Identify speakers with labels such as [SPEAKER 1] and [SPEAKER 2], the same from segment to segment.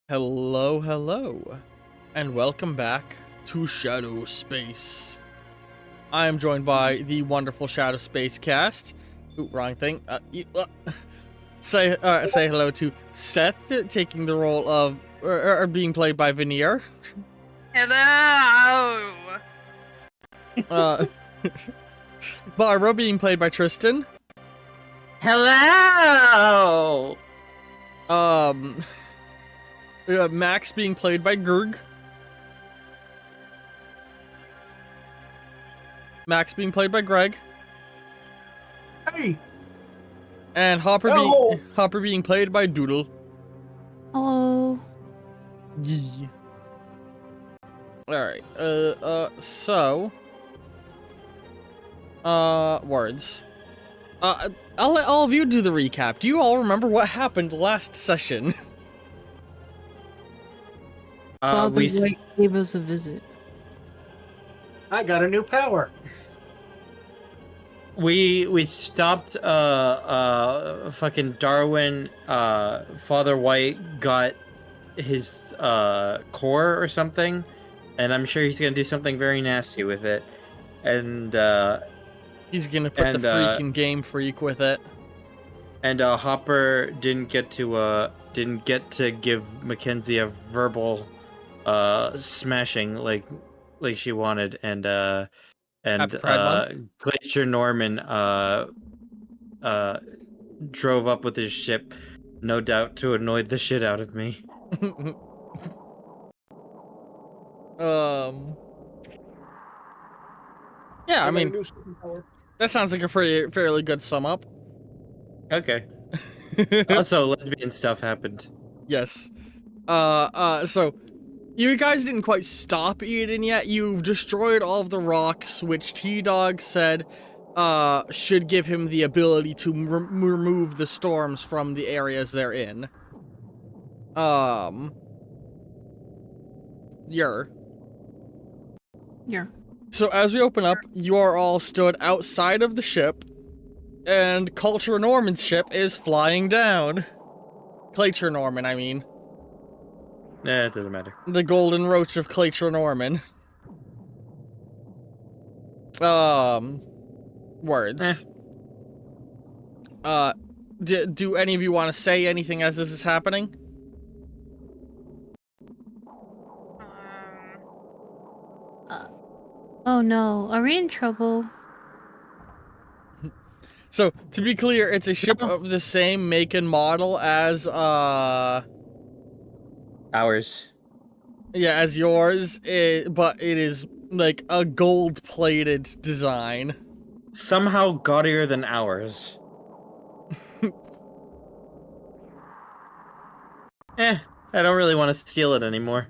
[SPEAKER 1] Hello, hello, and welcome back to Shadow Space. I am joined by the wonderful Shadow Space cast. Ooh, wrong thing. Say hello to Seth, taking the role of, or being played by Veneer.
[SPEAKER 2] Hello.
[SPEAKER 1] Barbara being played by Tristan.
[SPEAKER 3] Hello!
[SPEAKER 1] Max being played by Gurg. Max being played by Greg.
[SPEAKER 4] Hey!
[SPEAKER 1] And Hopper being played by Doodle.
[SPEAKER 5] Hello.
[SPEAKER 1] Yee. Alright, so... words. I'll let all of you do the recap. Do you all remember what happened last session?
[SPEAKER 5] Father White gave us a visit.
[SPEAKER 4] I got a new power.
[SPEAKER 3] We stopped fucking Darwin. Father White got his core or something, and I'm sure he's gonna do something very nasty with it. And
[SPEAKER 1] He's gonna put the freaking Game Freak with it.
[SPEAKER 3] And Hopper didn't get to give Mackenzie a verbal smashing like she wanted, and Glacier Norman drove up with his ship, no doubt to annoy the shit out of me.
[SPEAKER 1] Yeah, I mean, that sounds like a fairly good sum up.
[SPEAKER 3] Okay. Also, lesbian stuff happened.
[SPEAKER 1] Yes. So you guys didn't quite stop Eden yet. You've destroyed all of the rocks, which T-Dog said should give him the ability to remove the storms from the areas they're in.
[SPEAKER 5] Yeah.
[SPEAKER 1] So as we open up, you are all stood outside of the ship, and Culture Norman's ship is flying down. Clature Norman, I mean.
[SPEAKER 3] Nah, it doesn't matter.
[SPEAKER 1] The Golden Roach of Clature Norman. Words. Do any of you want to say anything as this is happening?
[SPEAKER 5] Oh no, are we in trouble?
[SPEAKER 1] So, to be clear, it's a ship of the same make and model as,
[SPEAKER 3] Ours.
[SPEAKER 1] yeah, as yours, but it is, like, a gold-plated design.
[SPEAKER 3] Somehow gaudier than ours. I don't really want to steal it anymore.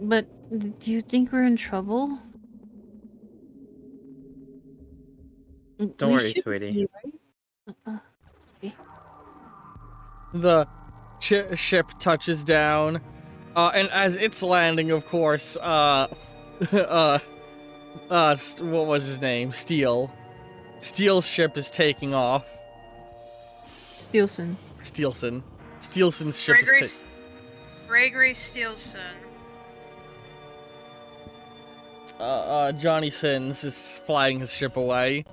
[SPEAKER 5] But do you think we're in trouble?
[SPEAKER 3] Don't worry, sweetie.
[SPEAKER 5] Okay.
[SPEAKER 1] The ship touches down, and as it's landing, of course, what was his name? Steel. Steel's ship is taking off.
[SPEAKER 5] Steelson.
[SPEAKER 1] Steelson's ship is
[SPEAKER 2] Gregory Steelson.
[SPEAKER 1] Johnny Sins is flying his ship away.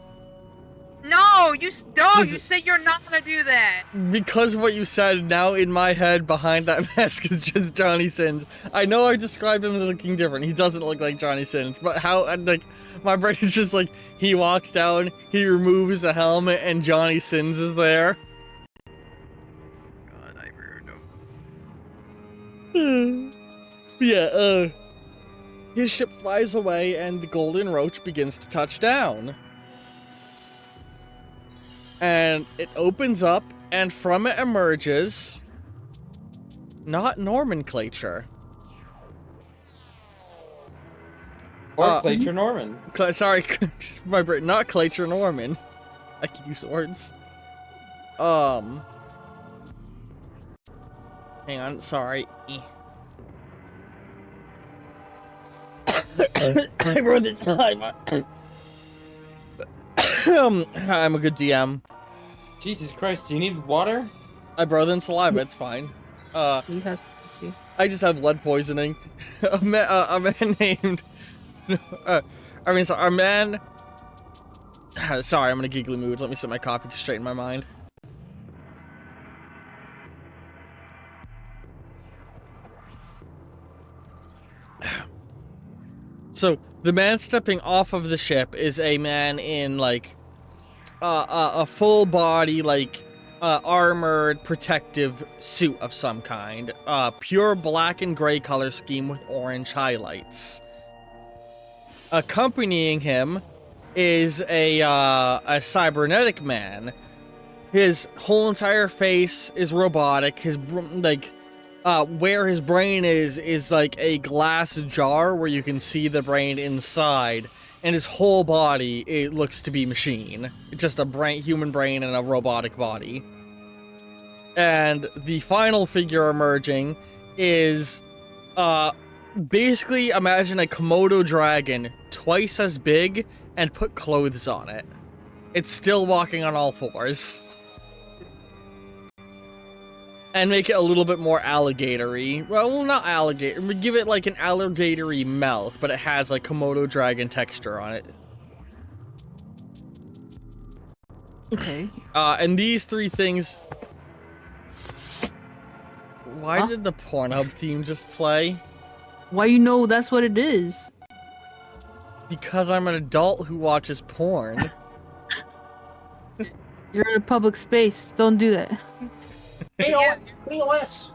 [SPEAKER 2] No, you said you're not gonna do that.
[SPEAKER 1] Because of what you said, now in my head, behind that mask is just Johnny Sins. I know I described him as looking different. He doesn't look like Johnny Sins, but how, like, my brain is just like, he walks down, he removes the helmet, and Johnny Sins is there.
[SPEAKER 2] God, I ruined him.
[SPEAKER 1] Yeah, his ship flies away, and the Golden Roach begins to touch down. And it opens up, and from it emerges... not Nomenclature.
[SPEAKER 3] Or Clature Norman.
[SPEAKER 1] Sorry, my brain, not Clature Norman. I can use words. Hang on, sorry. I wrote the time. I'm a good DM.
[SPEAKER 3] Jesus Christ, do you need water?
[SPEAKER 1] I brought in saliva, it's fine.
[SPEAKER 5] He has.
[SPEAKER 1] I just have lead poisoning. A man named... a man... Sorry, I'm in a giggly mood. Let me sip my coffee to straighten my mind. So, the man stepping off of the ship is a man in, like, a full body, like, armored, protective suit of some kind. Pure black and gray color scheme with orange highlights. Accompanying him is a cybernetic man. His whole entire face is robotic. His, like, where his brain is like a glass jar where you can see the brain inside. And his whole body, it looks to be machine. It's just a human brain and a robotic body. And the final figure emerging is, basically imagine a Komodo dragon twice as big and put clothes on it. It's still walking on all fours. And make it a little bit more alligatory. Well, not alligator. Give it like an alligatory mouth, but it has like Komodo dragon texture on it.
[SPEAKER 5] Okay.
[SPEAKER 1] And these three things... Why did the Pornhub theme just play?
[SPEAKER 5] Why you know that's what it is?
[SPEAKER 1] Because I'm an adult who watches porn.
[SPEAKER 5] You're in a public space. Don't do that.
[SPEAKER 4] POS.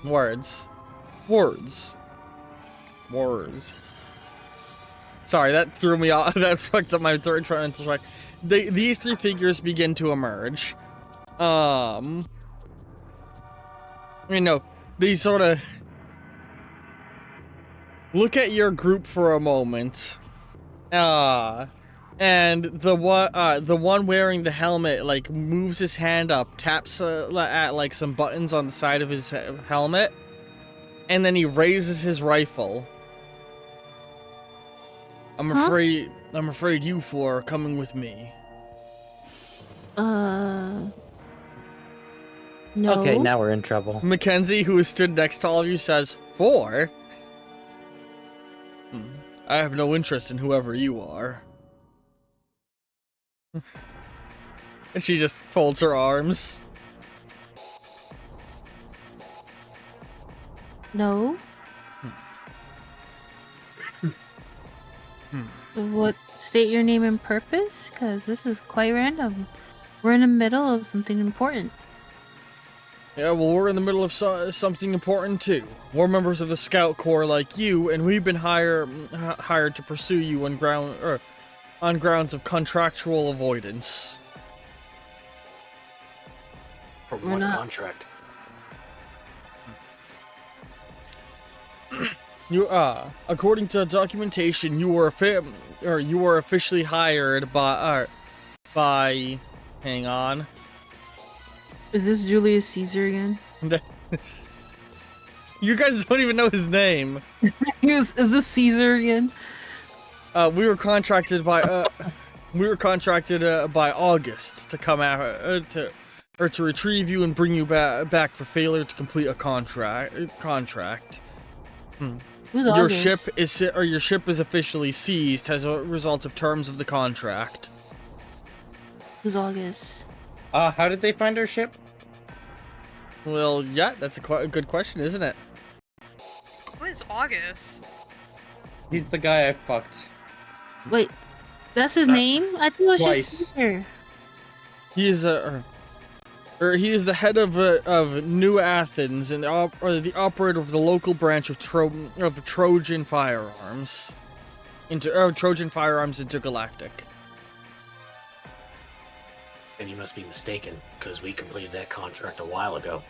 [SPEAKER 1] Words. Sorry, that threw me off. That fucked up my third trying to strike. These three figures begin to emerge. These sort of look at your group for a moment. And the one wearing the helmet like moves his hand up, taps at like some buttons on the side of his helmet, and then he raises his rifle. I'm afraid you four are coming with me.
[SPEAKER 5] No.
[SPEAKER 3] Okay, now we're in trouble.
[SPEAKER 1] Mackenzie, who is stood next to all of you, says, 4? I have no interest in whoever you are. And she just folds her arms.
[SPEAKER 5] No. What? State your name and purpose? Because this is quite random. We're in the middle of something important.
[SPEAKER 1] Yeah, well, we're in the middle of something important too. We're members of the Scout Corps like you, and we've been hired to pursue you on grounds of contractual avoidance.
[SPEAKER 4] From
[SPEAKER 5] We're
[SPEAKER 4] what
[SPEAKER 5] not-
[SPEAKER 4] contract?
[SPEAKER 1] You according to documentation, you were officially hired by hang on.
[SPEAKER 5] Is this Julius Caesar again?
[SPEAKER 1] You guys don't even know his name.
[SPEAKER 5] Is this Caesar again?
[SPEAKER 1] We were contracted by August to come out to retrieve you and bring you back for failure to complete a contract.
[SPEAKER 5] Who's
[SPEAKER 1] Your
[SPEAKER 5] August?
[SPEAKER 1] your ship is officially seized as a result of terms of the contract.
[SPEAKER 5] Who's August?
[SPEAKER 3] How did they find our ship?
[SPEAKER 1] Well, yeah, that's a good question, isn't it?
[SPEAKER 2] Who is August?
[SPEAKER 3] He's the guy I fucked.
[SPEAKER 5] Wait, that's his name? I think it was
[SPEAKER 3] Twice.
[SPEAKER 5] just Caesar.
[SPEAKER 1] He is he is the head of New Athens and the operator of the local branch of Trojan Firearms, Trojan Firearms Intergalactic.
[SPEAKER 4] And you must be mistaken, because we completed that contract a while ago.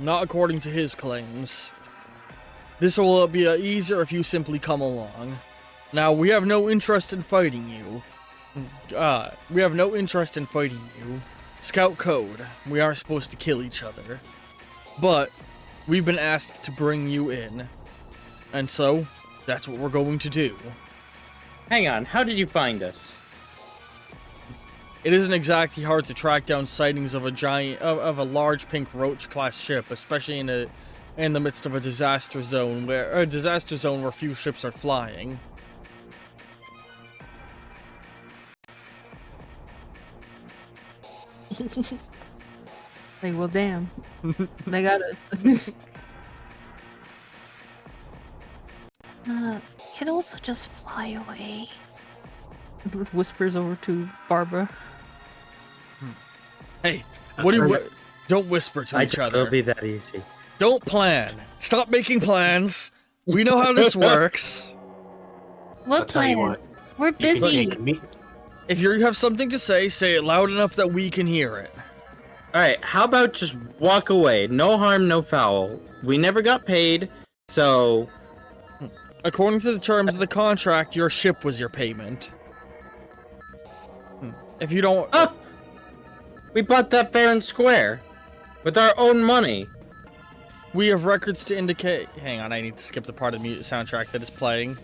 [SPEAKER 1] Not according to his claims. This will be easier if you simply come along. Now, we have no interest in fighting you. Scout code. We aren't supposed to kill each other. But, we've been asked to bring you in. And so, that's what we're going to do.
[SPEAKER 3] Hang on, how did you find us?
[SPEAKER 1] It isn't exactly hard to track down sightings of a large pink roach class ship, especially in the midst of a disaster zone where few ships are flying.
[SPEAKER 5] Like, well, damn. They got us. Can also just fly away. Whispers over to Barbara.
[SPEAKER 1] Hey, don't whisper to each other.
[SPEAKER 3] It'll be that easy.
[SPEAKER 1] Don't plan. Stop making plans. We know how this works.
[SPEAKER 5] What
[SPEAKER 4] I'll tell you
[SPEAKER 5] plan?
[SPEAKER 4] what.
[SPEAKER 5] We're
[SPEAKER 4] You can
[SPEAKER 5] busy.
[SPEAKER 4] take me.
[SPEAKER 1] If you have something to say it loud enough that we can hear it.
[SPEAKER 3] Alright, how about just walk away? No harm, no foul. We never got paid, so...
[SPEAKER 1] According to the terms of the contract, your ship was your payment. If you don't...
[SPEAKER 3] Ah! We bought that fair and square. With our own money.
[SPEAKER 1] We have records to indicate... Hang on, I need to skip the part of the soundtrack that is playing.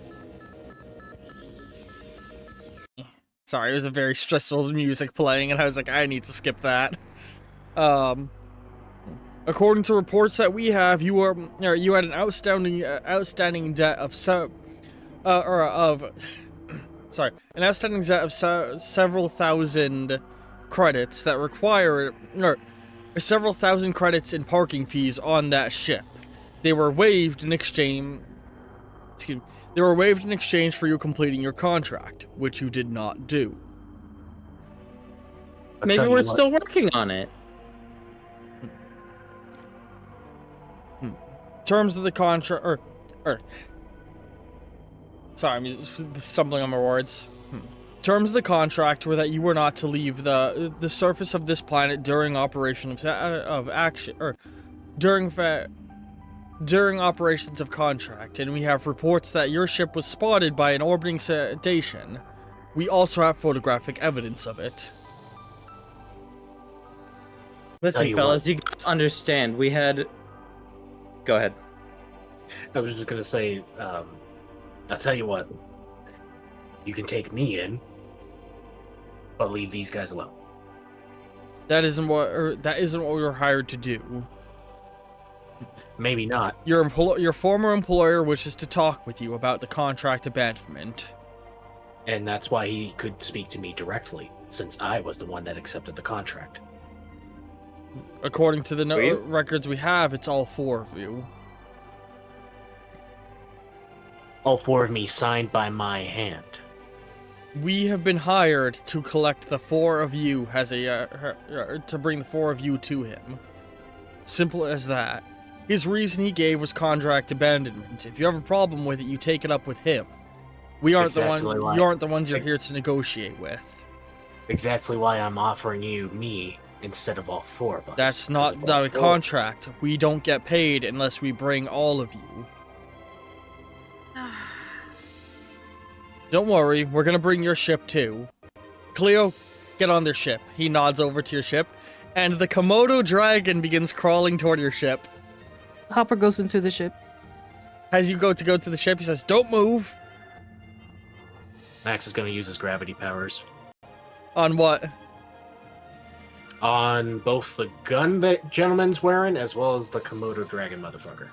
[SPEAKER 1] Sorry, it was a very stressful music playing, and I was like, I need to skip that. According to reports that we have, you had an outstanding debt of several thousand credits that require several thousand credits in parking fees on that ship. They were waived in exchange. They were waived in exchange for you completing your contract, which you did not do.
[SPEAKER 3] Maybe we're still working on it.
[SPEAKER 1] Terms of the contract, sorry, I'm stumbling on my words. Terms of the contract were that you were not to leave the surface of this planet during operation of action, or during operations of contract, and we have reports that your ship was spotted by an orbiting station. We also have photographic evidence of it.
[SPEAKER 3] Listen, fellas, you gotta understand, we had... Go ahead.
[SPEAKER 4] I was just gonna say, I'll tell you what. You can take me in, but leave these guys alone.
[SPEAKER 1] That isn't what we were hired to do.
[SPEAKER 4] Maybe not.
[SPEAKER 1] Your former employer wishes to talk with you about the contract abandonment.
[SPEAKER 4] And that's why he could speak to me directly, since I was the one that accepted the contract.
[SPEAKER 1] According to the records we have, it's all four of you.
[SPEAKER 4] All four of me signed by my hand.
[SPEAKER 1] We have been hired to collect the four of you to bring the four of you to him. Simple as that. His reason he gave was contract abandonment. If you have a problem with it, you take it up with him. We aren't You aren't the ones you're here to negotiate with.
[SPEAKER 4] Exactly why I'm offering you me instead of all four of us.
[SPEAKER 1] That's not the contract. We don't get paid unless we bring all of you. Don't worry, we're gonna bring your ship too. Cleo, get on their ship. He nods over to your ship, and the Komodo dragon begins crawling toward your ship.
[SPEAKER 5] Hopper goes into the ship.
[SPEAKER 1] As you go to the ship, he says, "Don't move."
[SPEAKER 4] Max is going to use his gravity powers.
[SPEAKER 1] On what?
[SPEAKER 4] On both the gun that gentleman's wearing, as well as the Komodo dragon motherfucker.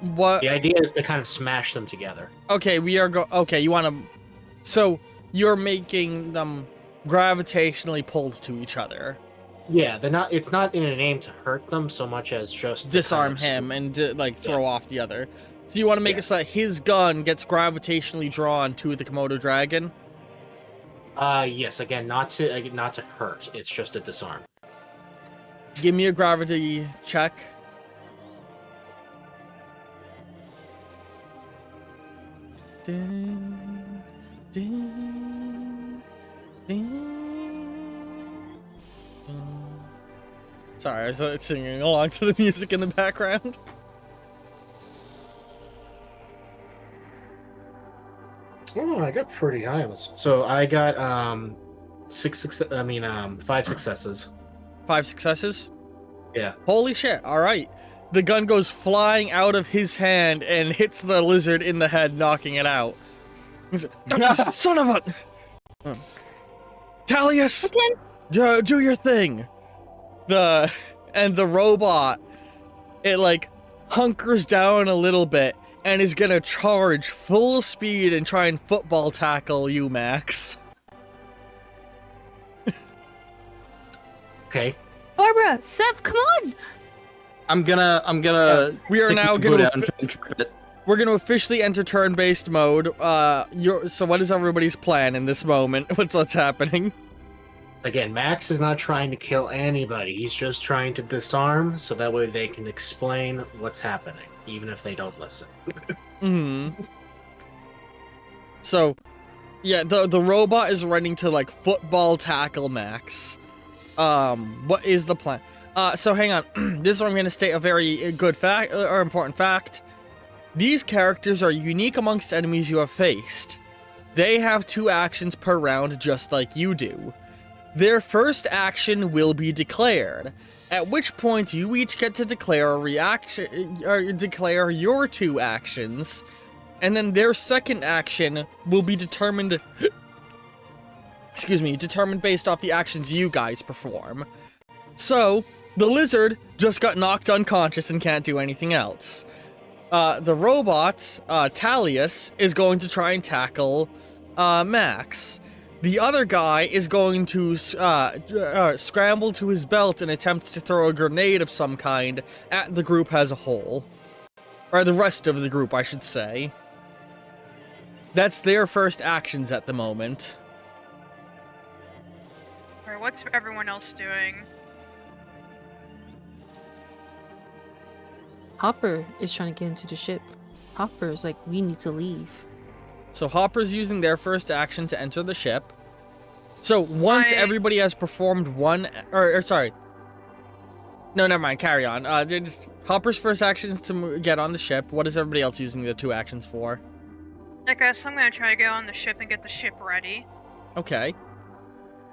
[SPEAKER 1] What?
[SPEAKER 4] The idea is to kind of smash them together.
[SPEAKER 1] Okay, okay, you want to... So, you're making them gravitationally pulled to each other.
[SPEAKER 4] Yeah, they're not. It's not in an aim to hurt them so much as just
[SPEAKER 1] disarm him and throw off the other. So you want to make it so that his gun gets gravitationally drawn to the Komodo dragon?
[SPEAKER 4] Yes. Again, not to hurt. It's just a disarm.
[SPEAKER 1] Give me a gravity check. Ding, ding, ding. Sorry, I was singing along to the music in the background.
[SPEAKER 4] Oh, I got pretty high on this. So I got 5 successes.
[SPEAKER 1] 5 successes?
[SPEAKER 4] Yeah.
[SPEAKER 1] Holy shit! All right. The gun goes flying out of his hand and hits the lizard in the head, knocking it out. He's like, son of a... Talius! Do your thing! And the robot, it like hunkers down a little bit and is gonna charge full speed and try and football tackle you, Max.
[SPEAKER 4] Okay.
[SPEAKER 5] Barbara, Seth, come on!
[SPEAKER 3] I'm gonna.
[SPEAKER 1] We are
[SPEAKER 3] stick
[SPEAKER 1] now
[SPEAKER 3] my bow
[SPEAKER 1] gonna
[SPEAKER 3] down and try and trip it.
[SPEAKER 1] We're gonna officially enter turn-based mode. So what is everybody's plan in this moment? What's happening?
[SPEAKER 4] Again, Max is not trying to kill anybody. He's just trying to disarm so that way they can explain what's happening, even if they don't listen.
[SPEAKER 1] So, yeah, the robot is running to like football tackle Max. What is the plan? So hang on. This is where I'm gonna state a very good fact or important fact. These characters are unique amongst enemies you have faced. They have 2 actions per round, just like you do. Their first action will be declared, at which point you each get to declare a reaction, or declare your 2 actions, and then their second action will be determined, determined based off the actions you guys perform. So, the lizard just got knocked unconscious and can't do anything else. The robot, Talius, is going to try and tackle, Max. The other guy is going to scramble to his belt and attempts to throw a grenade of some kind at the group as a whole. Or the rest of the group, I should say. That's their first actions at the moment.
[SPEAKER 2] Alright, what's everyone else doing?
[SPEAKER 5] Hopper is trying to get into the ship. Hopper's like, we need to leave.
[SPEAKER 1] So Hopper's using their first action to enter the ship. So once everybody has performed one, or sorry. No, never mind, carry on. Hopper's first action is to get on the ship. What is everybody else using the 2 actions for?
[SPEAKER 2] I guess I'm gonna try to get on the ship and get the ship ready.
[SPEAKER 1] Okay.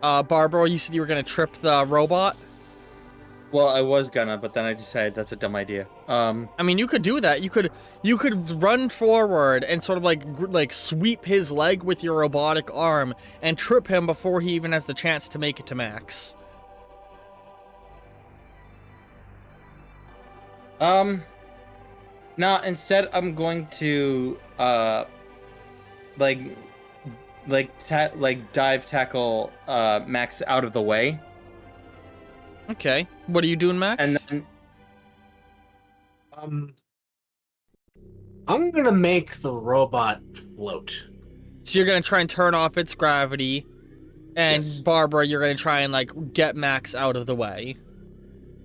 [SPEAKER 1] Barbara, you said you were gonna trip the robot?
[SPEAKER 3] Well, I was gonna, but then I decided that's a dumb idea.
[SPEAKER 1] I mean, you could do that. You could run forward and sort of like sweep his leg with your robotic arm and trip him before he even has the chance to make it to Max.
[SPEAKER 3] No, instead I'm going to dive tackle Max out of the way.
[SPEAKER 1] Okay. What are you doing, Max?
[SPEAKER 3] And then
[SPEAKER 4] I'm gonna make the robot float.
[SPEAKER 1] So you're gonna try and turn off its gravity, and
[SPEAKER 4] Yes.
[SPEAKER 1] Barbara, you're gonna try and like get Max out of the way.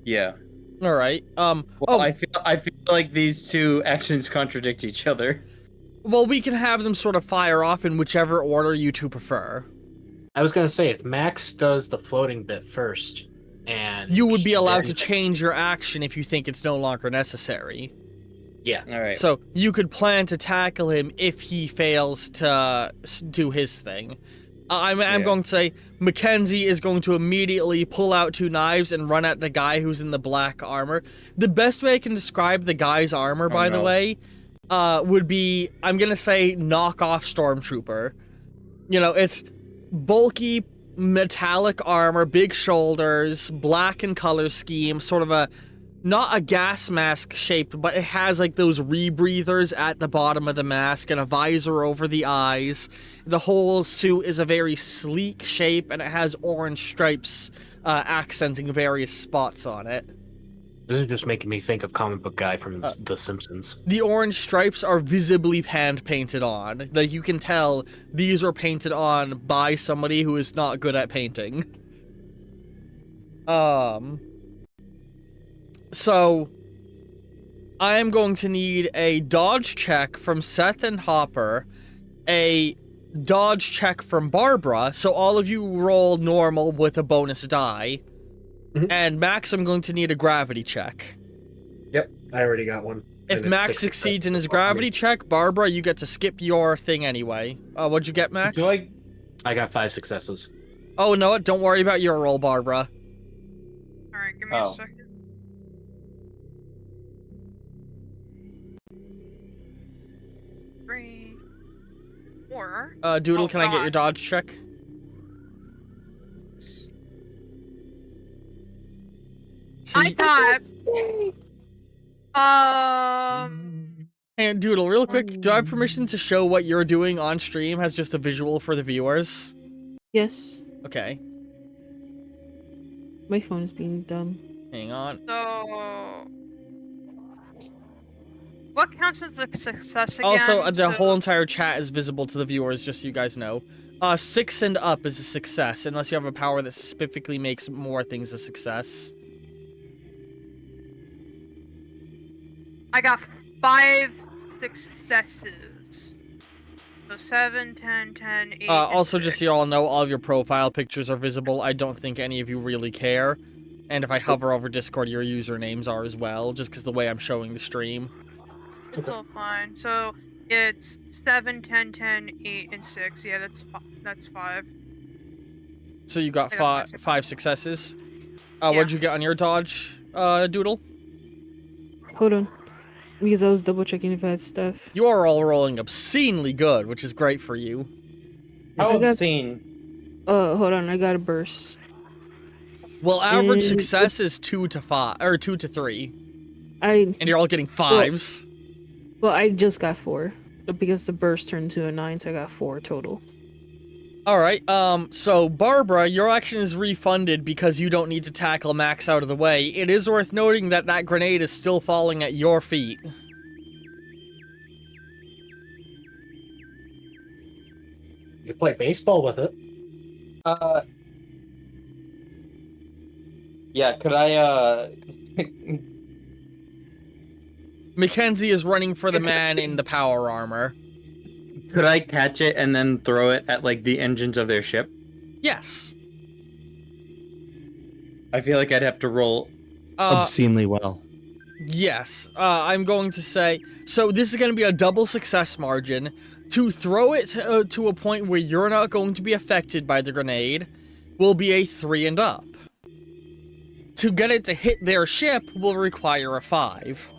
[SPEAKER 3] yeah.
[SPEAKER 1] All right.
[SPEAKER 3] Well, I feel like these 2 actions contradict each other.
[SPEAKER 1] Well, we can have them sort of fire off in whichever order you 2 prefer.
[SPEAKER 4] I was gonna say, if Max does the floating bit first, and
[SPEAKER 1] You would be allowed to
[SPEAKER 4] then-
[SPEAKER 1] change your action if you think it's no longer necessary.
[SPEAKER 4] Yeah.
[SPEAKER 3] All right.
[SPEAKER 1] So you could plan to tackle him if he fails to do his thing. I'm going to say Mackenzie is going to immediately pull out 2 knives and run at the guy who's in the black armor. The best way I can describe the guy's armor, by the way, would be, I'm going to say knockoff Stormtrooper. You know, it's bulky metallic armor, big shoulders, black in color scheme, sort of a, not a gas mask shaped, but it has like those rebreathers at the bottom of the mask and a visor over the eyes. The whole suit is a very sleek shape and it has orange stripes accenting various spots on it.
[SPEAKER 4] This is just making me think of comic book guy from The Simpsons.
[SPEAKER 1] The orange stripes are visibly hand painted on. Like, you can tell these were painted on by somebody who is not good at painting. So, I am going to need a dodge check from Seth and Hopper, a dodge check from Barbara, so all of you roll normal with a bonus die.
[SPEAKER 4] Mhm.
[SPEAKER 1] And Max, I'm going to need a gravity check.
[SPEAKER 4] Yep, I already got one.
[SPEAKER 1] If
[SPEAKER 4] And it's
[SPEAKER 1] Max
[SPEAKER 4] 6
[SPEAKER 1] succeeds in his
[SPEAKER 4] successes.
[SPEAKER 1] gravity check, Barbara, you get to skip your thing anyway. What'd you get, Max?
[SPEAKER 4] I got 5 successes.
[SPEAKER 1] Oh, no, don't worry about your roll, Barbara.
[SPEAKER 2] Alright, give me
[SPEAKER 3] Oh.
[SPEAKER 2] a second. Or
[SPEAKER 1] Doodle,
[SPEAKER 2] Oh,
[SPEAKER 1] can I get your
[SPEAKER 2] God.
[SPEAKER 1] dodge check? So
[SPEAKER 2] I
[SPEAKER 1] you-
[SPEAKER 2] thought
[SPEAKER 1] Hey, Doodle, real quick, do I have permission to show what you're doing on stream as just a visual for the viewers?
[SPEAKER 5] Yes.
[SPEAKER 1] Okay,
[SPEAKER 5] My phone is being dumb.
[SPEAKER 1] hang on.
[SPEAKER 2] so what counts as a success again?
[SPEAKER 1] Also, the
[SPEAKER 2] So-
[SPEAKER 1] whole entire chat is visible to the viewers, just so you guys know. 6 and up is a success, unless you have a power that specifically makes more things a success.
[SPEAKER 2] I got 5 successes. So 7, 10, 10, 8.
[SPEAKER 1] Also,
[SPEAKER 2] and
[SPEAKER 1] just so
[SPEAKER 2] 6.
[SPEAKER 1] you all know, all of your profile pictures are visible. I don't think any of you really care. And if I hover over Discord, your usernames are as well, just because the way I'm showing the stream.
[SPEAKER 2] It's all fine. So it's 7, 10, 10, 8, and 6. Yeah, that's 5.
[SPEAKER 1] So you got
[SPEAKER 2] I got
[SPEAKER 1] five successes.
[SPEAKER 2] Yeah.
[SPEAKER 1] What'd you get on your dodge, Doodle?
[SPEAKER 5] Hold on. Because I was double checking if I had stuff.
[SPEAKER 1] You are all rolling obscenely good, which is great for you.
[SPEAKER 3] How
[SPEAKER 5] I got-
[SPEAKER 3] obscene.
[SPEAKER 5] Hold on, I got a burst.
[SPEAKER 1] Well, average
[SPEAKER 5] And-
[SPEAKER 1] success is 2 to 5, or 2 to 3,
[SPEAKER 5] And
[SPEAKER 1] you're all getting 5s.
[SPEAKER 5] I just got 4. Because the burst turned to a 9, so I got 4 total.
[SPEAKER 1] All right. So Barbara, your action is refunded because you don't need to tackle Max out of the way. It is worth noting that that grenade is still falling at your feet.
[SPEAKER 4] You play baseball with it.
[SPEAKER 3] Yeah, could I,
[SPEAKER 1] Mackenzie is running for the man in the power armor.
[SPEAKER 3] could I catch it and then throw it at, like, the engines of their ship?
[SPEAKER 1] Yes.
[SPEAKER 3] I feel like I'd have to roll
[SPEAKER 1] Uh,
[SPEAKER 3] obscenely well.
[SPEAKER 1] yes. I'm going to say... So this is going to be a double success margin. To throw it to a point where you're not going to be affected by the grenade will be a 3 and up. To get it to hit their ship will require a 5.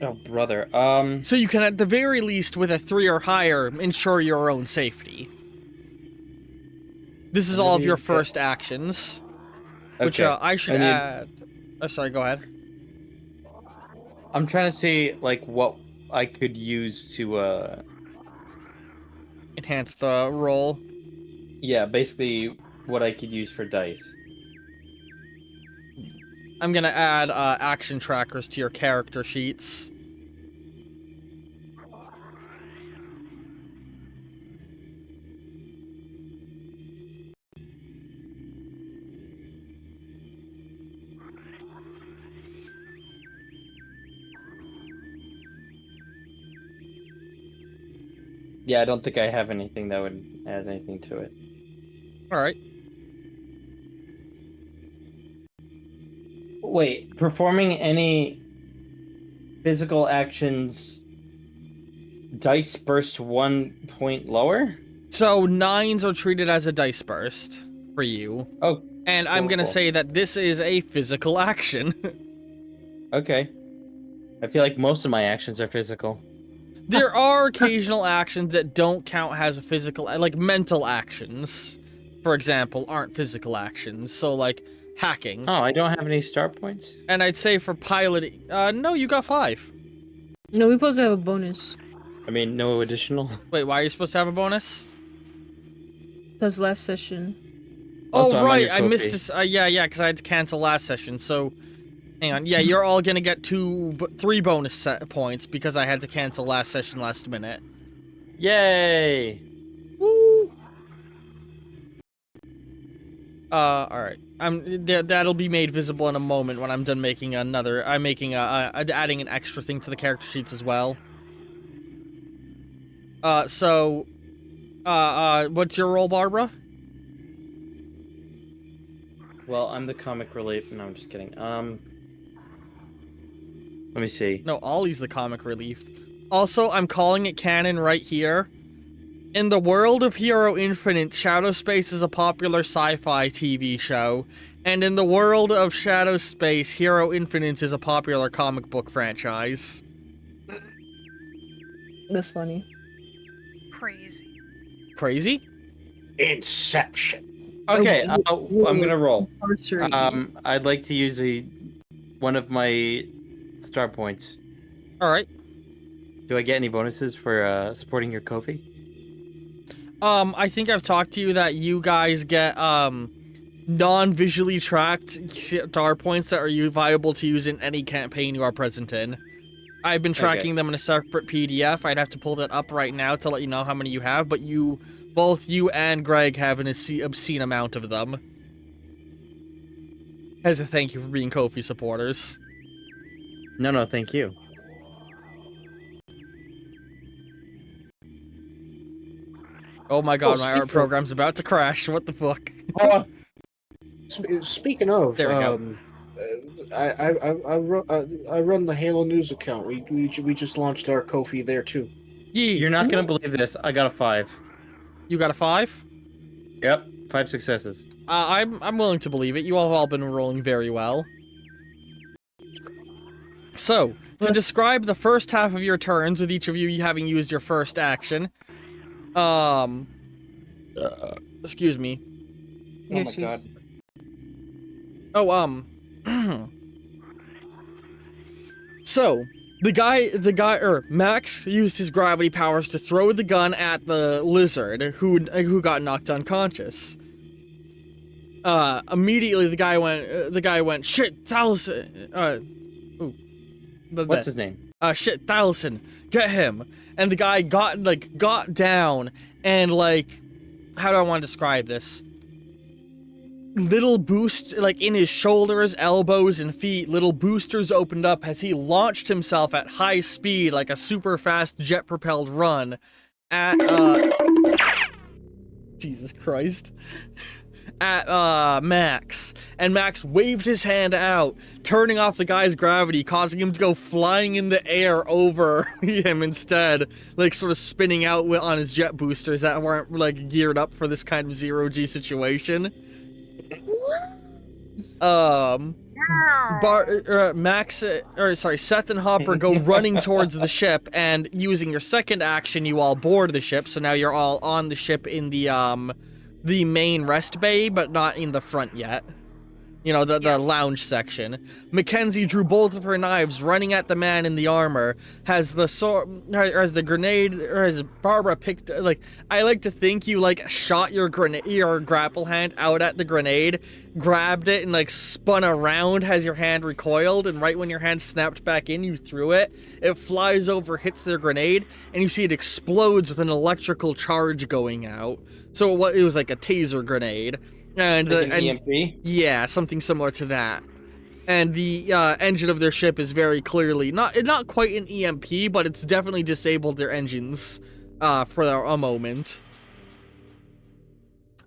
[SPEAKER 3] Oh, brother.
[SPEAKER 1] So you can, at the very least, with a 3 or higher, ensure your own safety. This is all of your first actions, which
[SPEAKER 3] Okay.
[SPEAKER 1] I should
[SPEAKER 3] I need-
[SPEAKER 1] add. Oh, sorry, go ahead.
[SPEAKER 3] I'm trying to see, like, what I could use to,
[SPEAKER 1] Enhance the roll.
[SPEAKER 3] yeah, basically what I could use for dice.
[SPEAKER 1] I'm gonna add action trackers to your character sheets.
[SPEAKER 3] Yeah, I don't think I have anything that would add anything to it.
[SPEAKER 1] Alright.
[SPEAKER 3] Wait, performing any physical actions, dice burst 1 point lower?
[SPEAKER 1] So 9s are treated as a dice burst for you.
[SPEAKER 3] Oh,
[SPEAKER 1] And I'm gonna
[SPEAKER 3] cool.
[SPEAKER 1] say that this is a physical action.
[SPEAKER 3] okay. I feel like most of my actions are physical.
[SPEAKER 1] There are occasional actions that don't count as a physical, like mental actions, for example, aren't physical actions. So like hacking.
[SPEAKER 3] Oh, I don't have any star points?
[SPEAKER 1] And I'd say for piloting, no, you got 5.
[SPEAKER 5] No, we're supposed to have a bonus.
[SPEAKER 3] I mean, no additional?
[SPEAKER 1] Wait, why are you supposed to have a bonus?
[SPEAKER 5] Because last session.
[SPEAKER 3] Also,
[SPEAKER 1] Oh,
[SPEAKER 3] I'm on
[SPEAKER 1] right,
[SPEAKER 3] your
[SPEAKER 1] I missed
[SPEAKER 3] copy.
[SPEAKER 1] this. Yeah, because I had to cancel last session. So, hang on. Yeah, you're all gonna get 3 bonus points because I had to cancel last session last minute.
[SPEAKER 3] Yay!
[SPEAKER 5] Woo!
[SPEAKER 1] All right. That'll be made visible in a moment when I'm done making another. I'm making adding an extra thing to the character sheets as well. What's your role, Barbara?
[SPEAKER 3] Well, I'm the comic relief. No, I'm just kidding. Let me see.
[SPEAKER 1] No, Ollie's the comic relief. Also, I'm calling it canon right here. In the world of Hero Infinite, Shadow Space is a popular sci-fi TV show. And in the world of Shadow Space, Hero Infinite is a popular comic book franchise.
[SPEAKER 5] That's funny.
[SPEAKER 2] Crazy.
[SPEAKER 1] crazy?
[SPEAKER 4] Inception.
[SPEAKER 3] Okay, I'm gonna roll.
[SPEAKER 5] Archery.
[SPEAKER 3] I'd like to use one of my star points.
[SPEAKER 1] All right.
[SPEAKER 3] Do I get any bonuses for supporting your Kofi?
[SPEAKER 1] I think I've talked to you that you guys get non-visually tracked star points that are viable to use in any campaign you are present in. I've been tracking them in a separate PDF. I'd have to pull that up right now to let you know how many you have, but both you and Greg have an obscene amount of them. As a thank you for being Kofi supporters.
[SPEAKER 3] No, thank you.
[SPEAKER 1] Oh my god,
[SPEAKER 6] Oh,
[SPEAKER 1] my art program's about to crash. What the fuck?
[SPEAKER 6] Speaking of,
[SPEAKER 1] There we go.
[SPEAKER 6] I run the Halo News account. We just launched our Ko-fi there too.
[SPEAKER 1] Yee.
[SPEAKER 3] You're not gonna believe this. I got a 5.
[SPEAKER 1] You got a 5?
[SPEAKER 3] Yep, 5 successes.
[SPEAKER 1] I'm willing to believe it. You all have all been rolling very well. So, to describe the first half of your turns, with each of you having used your first action, excuse me.
[SPEAKER 5] Here
[SPEAKER 6] Oh my
[SPEAKER 5] she-
[SPEAKER 6] god.
[SPEAKER 1] Oh, so, Max used his gravity powers to throw the gun at the lizard who got knocked unconscious. Immediately the guy went, shit, Thalison,
[SPEAKER 3] What's his name?
[SPEAKER 1] shit, Thalison, get him. And the guy got down and how do I want to describe this? Little boost, in his shoulders, elbows, and feet, little boosters opened up as he launched himself at high speed, like a super fast jet-propelled run, at, Jesus Christ, at, Max. And Max waved his hand out, turning off the guy's gravity, causing him to go flying in the air over him instead, sort of spinning out on his jet boosters that weren't, geared up for this kind of zero-G situation. Seth and Hopper go running towards the ship, and using your second action, you all board the ship. So now you're all on the ship in the main rest bay, but not in the front yet. You know, the lounge section. Mackenzie drew both of her knives, running at the man in the armor. Has the Barbara picked, I like to think you, shot your grapple hand out at the grenade, grabbed it, and, spun around as your hand recoiled, and right when your hand snapped back in, you threw it. It flies over, hits their grenade, and you see it explodes with an electrical charge going out. So it was like a taser grenade. And
[SPEAKER 3] EMP?
[SPEAKER 1] Yeah, something similar to that. And the engine of their ship is very clearly not quite an EMP, but it's definitely disabled their engines for a moment.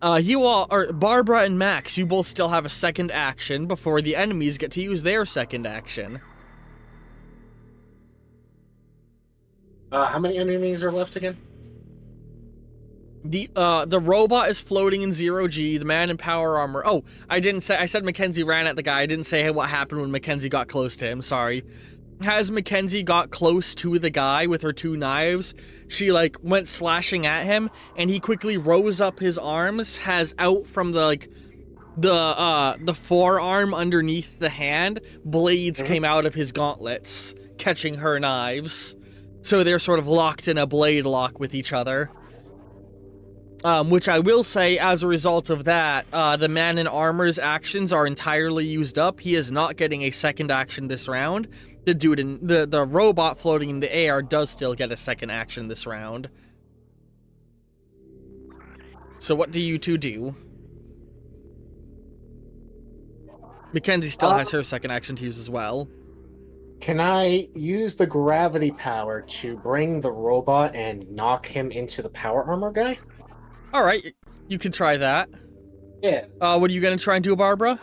[SPEAKER 1] You all, or Barbara and Max, you both still have a second action before the enemies get to use their second action.
[SPEAKER 6] How many enemies are left again?
[SPEAKER 1] The robot is floating in 0G, the man in power armor. Oh, I said Mackenzie ran at the guy. I didn't say what happened when Mackenzie got close to him, sorry. As Mackenzie got close to the guy with her 2 knives, she went slashing at him, and he quickly rose up his arms, has out from the forearm underneath the hand, blades came out of his gauntlets, catching her knives. So they're sort of locked in a blade lock with each other. Which I will say, as a result of that, the man in armor's actions are entirely used up. He is not getting a second action this round. The dude in the robot floating in the air does still get a second action this round. So what do you two do? Mackenzie still has her second action to use as well.
[SPEAKER 6] Can I use the gravity power to bring the robot and knock him into the power armor guy?
[SPEAKER 1] Alright, you can try that.
[SPEAKER 6] Yeah.
[SPEAKER 1] What are you gonna try and do, Barbara?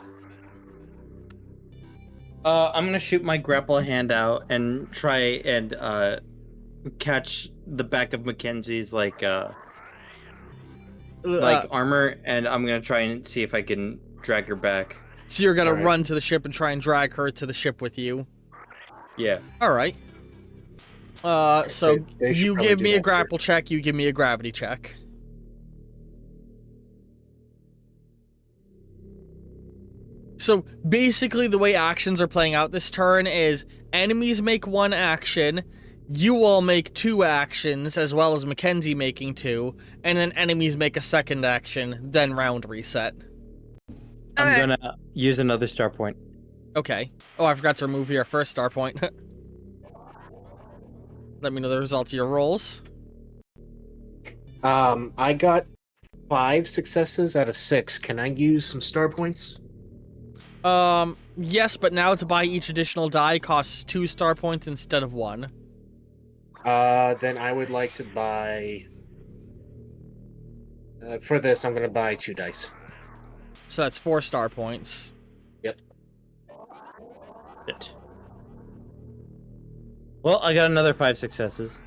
[SPEAKER 3] I'm gonna shoot my grapple hand out and try and catch the back of Mackenzie's armor, and I'm gonna try and see if I can drag her back.
[SPEAKER 1] So you're gonna
[SPEAKER 6] Alright.
[SPEAKER 1] run to the ship and try and drag her to the ship with you.
[SPEAKER 3] Yeah.
[SPEAKER 1] Alright. So
[SPEAKER 6] They should
[SPEAKER 1] you
[SPEAKER 6] probably
[SPEAKER 1] give
[SPEAKER 6] do
[SPEAKER 1] me a
[SPEAKER 6] that
[SPEAKER 1] grapple check, you give me a gravity check. So basically the way actions are playing out this turn is enemies make 1 action, you all make 2 actions, as well as Mackenzie making 2, and then enemies make a 2nd action, then round reset.
[SPEAKER 3] I'm
[SPEAKER 2] Okay.
[SPEAKER 3] gonna use another star point.
[SPEAKER 1] Okay. Oh, I forgot to remove your first star point. Let me know the results of your rolls.
[SPEAKER 6] I got 5 successes out of 6. Can I use some star points?
[SPEAKER 1] Yes, but now to buy each additional die costs 2 star points instead of 1.
[SPEAKER 6] Then I would like to buy. For this, I'm gonna buy 2 dice.
[SPEAKER 1] So that's 4 star points.
[SPEAKER 3] Shit. Well, I got another 5 successes.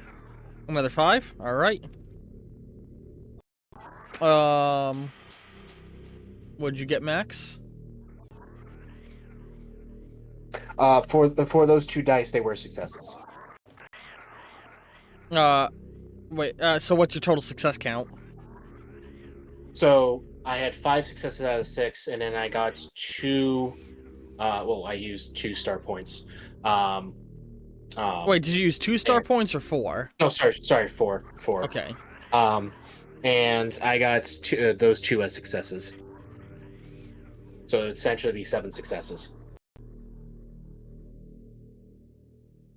[SPEAKER 1] Another 5? Alright. What'd you get, Max?
[SPEAKER 6] For those 2 dice, they were successes.
[SPEAKER 1] Wait, so what's your total success count?
[SPEAKER 6] So I had 5 successes out of 6, and then I got 2. Well, I used 2 star points.
[SPEAKER 1] Wait, did you use 2 star
[SPEAKER 6] there.
[SPEAKER 1] points or 4?
[SPEAKER 6] No, sorry, 4.
[SPEAKER 1] Okay.
[SPEAKER 6] And I got those 2 as successes. So it'd essentially be 7 successes.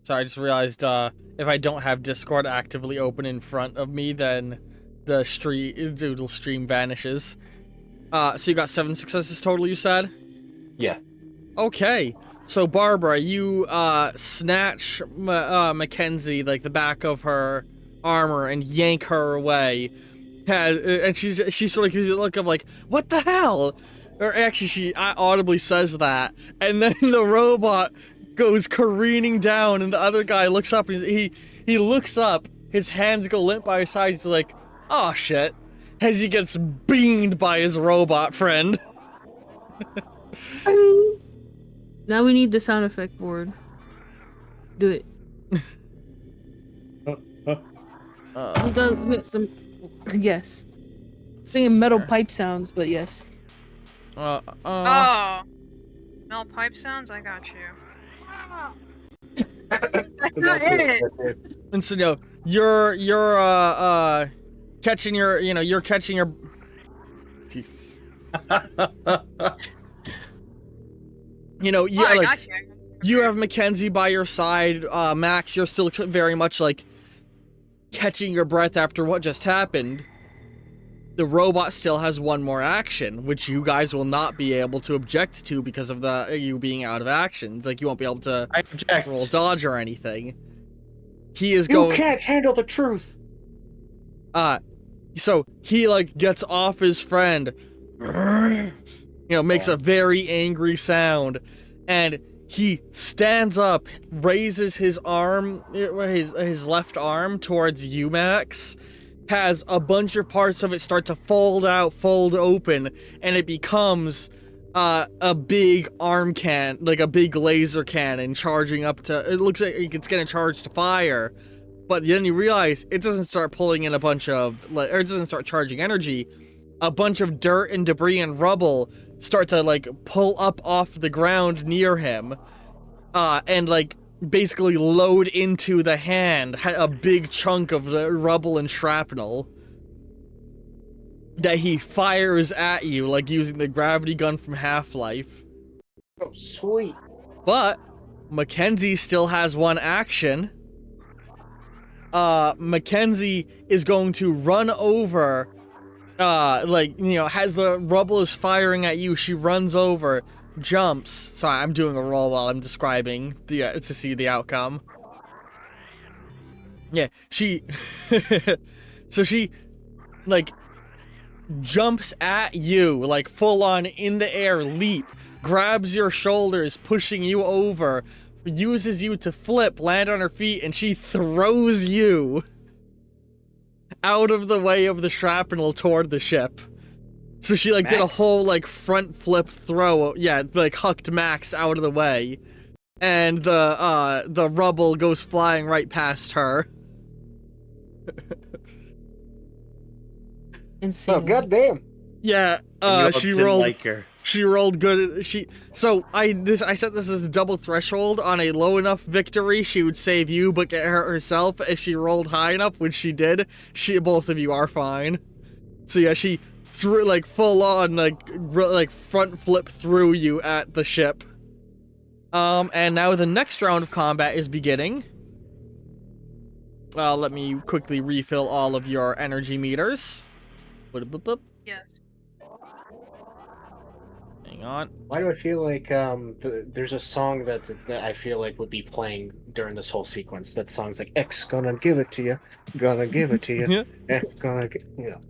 [SPEAKER 1] So I just realized, if I don't have Discord actively open in front of me, then the doodle stream vanishes. So you got 7 successes total, you said?
[SPEAKER 6] Yeah.
[SPEAKER 1] Okay. So Barbara, you snatch Mackenzie, like the back of her armor, and yank her away. And she sort of gives you a look of like, what the hell? Or actually, she audibly says that, and then the robot goes careening down, and the other guy looks up, and he looks up, his hands go limp by his sides, he's like, oh shit, as he gets beamed by his robot friend.
[SPEAKER 5] Now we need the sound effect board. Do it. He does with some. Yes. Singing metal pipe sounds, but yes.
[SPEAKER 2] Oh. Metal pipe sounds? I got you. That's not it!
[SPEAKER 1] And so, you're catching your, you're catching your. Jeez.
[SPEAKER 2] I
[SPEAKER 1] like,
[SPEAKER 2] got you.
[SPEAKER 1] you have Mackenzie by your side. Max, you're still very much like catching your breath after what just happened. The robot still has 1 more action, which you guys will not be able to object to because of you being out of actions. Like, you won't be able to
[SPEAKER 3] I object.
[SPEAKER 1] roll dodge or anything. He is
[SPEAKER 6] You
[SPEAKER 1] going.
[SPEAKER 6] can't handle the truth.
[SPEAKER 1] So he like gets off his friend, makes a very angry sound, and he stands up, raises his arm, his left arm towards you, Max, has a bunch of parts of it start to fold open, and it becomes a big arm like a big laser cannon charging up to, it looks like it's gonna charge to fire. But then you realize it doesn't start pulling in a bunch of, or it doesn't start charging energy. A bunch of dirt and debris and rubble start to like pull up off the ground near him, and like basically load into the hand a big chunk of the rubble and shrapnel that he fires at you, like using the gravity gun from Half-Life.
[SPEAKER 6] Oh, sweet.
[SPEAKER 1] But Mackenzie still has 1 action. Mackenzie is going to run over, as the rubble is firing at you, she runs over, jumps. Sorry, I'm doing a roll while I'm describing to see the outcome. Yeah, so she, like, jumps at you, like, full on in the air, leap, grabs your shoulders, pushing you over, uses you to flip, land on her feet, and she throws you out of the way of the shrapnel toward the ship. So she like did a whole like front flip throw, like hucked Max out of the way, and the rubble goes flying right past her.
[SPEAKER 5] Insane.
[SPEAKER 6] Oh, goddamn.
[SPEAKER 1] Yeah,
[SPEAKER 3] You all
[SPEAKER 1] she
[SPEAKER 3] didn't
[SPEAKER 1] rolled.
[SPEAKER 3] like her.
[SPEAKER 1] She rolled good. I set this as a double threshold. On a low enough victory, she would save you, but get hurt herself. If she rolled high enough, which she did, both of you are fine. So yeah, she threw like full on like front flip through you at the ship. And now the next round of combat is beginning. Let me quickly refill all of your energy meters.
[SPEAKER 2] Yes.
[SPEAKER 1] Hang on.
[SPEAKER 6] Why do I feel like there's a song that I feel like would be playing during this whole sequence? That song's like X gonna give it to you, gonna give it to you,
[SPEAKER 1] Yeah.
[SPEAKER 6] X gonna you know.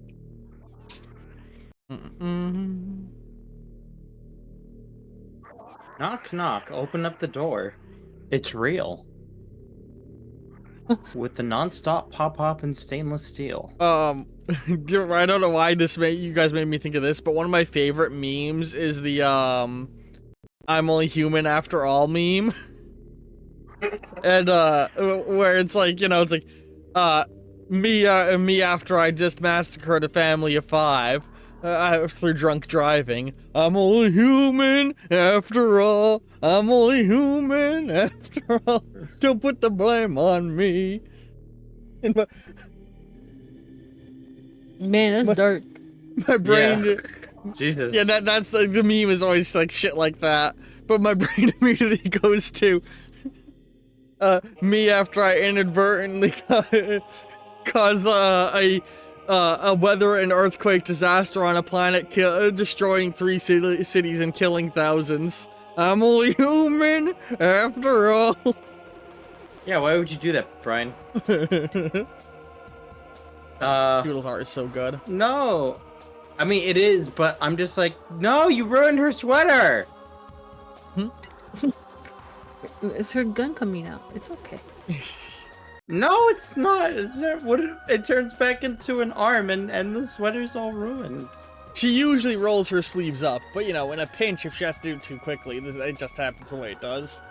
[SPEAKER 3] Knock, knock. Open up the door. It's real. With the non-stop pop-pop and stainless steel.
[SPEAKER 1] I don't know why you guys made me think of this, but one of my favorite memes is the I'm only human after all meme. And where it's like, it's like me after I just massacred a family of 5 through drunk driving. I'm only human after all. I'm only human after all. Don't put the blame on me. And
[SPEAKER 5] Man, that's dark.
[SPEAKER 1] my brain,
[SPEAKER 3] Yeah. Jesus.
[SPEAKER 1] yeah, that's like the meme is always like shit like that. But my brain immediately goes to me after I inadvertently cause a weather and earthquake disaster on a planet, destroying 3 cities and killing thousands. I'm only human after all.
[SPEAKER 3] Yeah, why would you do that, Brian?
[SPEAKER 1] Doodle's art is so good.
[SPEAKER 3] No. I mean, it is, but I'm just like, no, you ruined her sweater!
[SPEAKER 5] Is her gun coming out? It's okay.
[SPEAKER 3] No, it's not. It turns back into an arm, and the sweater's all ruined.
[SPEAKER 1] She usually rolls her sleeves up, but in a pinch, if she has to do it too quickly, it just happens the way it does.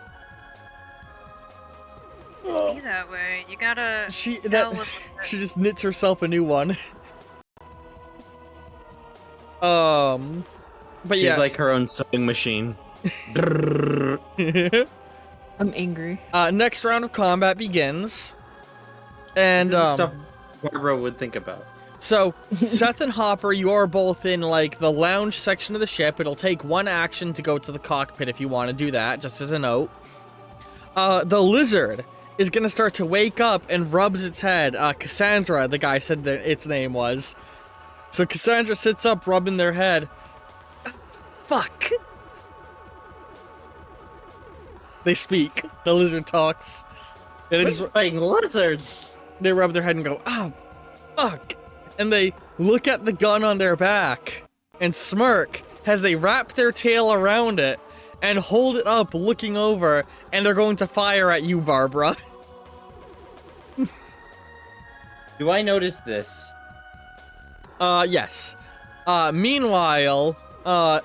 [SPEAKER 2] Be that way. You gotta.
[SPEAKER 1] She
[SPEAKER 2] deal with it.
[SPEAKER 1] she just knits herself a new one. But
[SPEAKER 3] She's
[SPEAKER 1] yeah,
[SPEAKER 3] like her own sewing machine.
[SPEAKER 5] I'm angry.
[SPEAKER 1] next round of combat begins, and
[SPEAKER 3] This is the stuff Barbara would think about.
[SPEAKER 1] so Seth and Hopper, you are both in like the lounge section of the ship. It'll take 1 action to go to the cockpit if you want to do that, just as a note. The lizard is gonna start to wake up and rubs its head. Cassandra, the guy said that its name was. So Cassandra sits up, rubbing their head. Fuck. They speak. The lizard talks. And they just
[SPEAKER 3] Fighting lizards!
[SPEAKER 1] they rub their head and go, "Oh, fuck!" And they look at the gun on their back and smirk as they wrap their tail around it and hold it up, looking over. And they're going to fire at you, Barbara.
[SPEAKER 3] Do I notice this?
[SPEAKER 1] Yes. Meanwhile,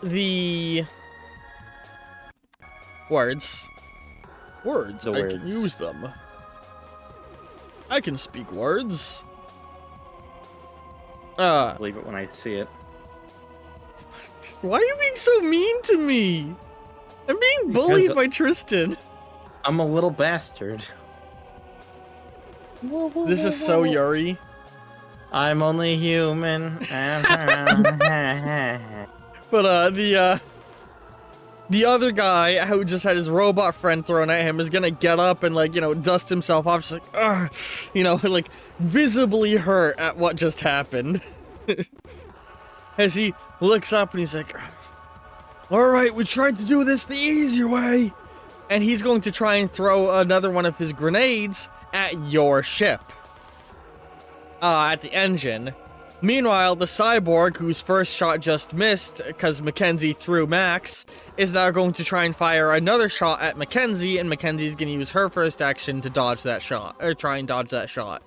[SPEAKER 1] the words. Words.
[SPEAKER 3] The
[SPEAKER 1] I
[SPEAKER 3] words.
[SPEAKER 1] can use them. I can speak words.
[SPEAKER 3] Believe it when I see it.
[SPEAKER 1] Why are you being so mean to me? I'm being bullied
[SPEAKER 3] Because-
[SPEAKER 1] by Tristan.
[SPEAKER 3] I'm a little bastard.
[SPEAKER 1] This is so Yuri.
[SPEAKER 3] I'm only human.
[SPEAKER 1] But the other guy who just had his robot friend thrown at him is gonna get up and dust himself off, just like, ugh, like visibly hurt at what just happened. As he looks up and he's like, all right, we tried to do this the easy way. And he's going to try and throw another one of his grenades at your ship. At the engine. Meanwhile, the cyborg, whose first shot just missed because Mackenzie threw Max, is now going to try and fire another shot at Mackenzie, and Mackenzie's going to use her first action to dodge that shot, or try and dodge that shot.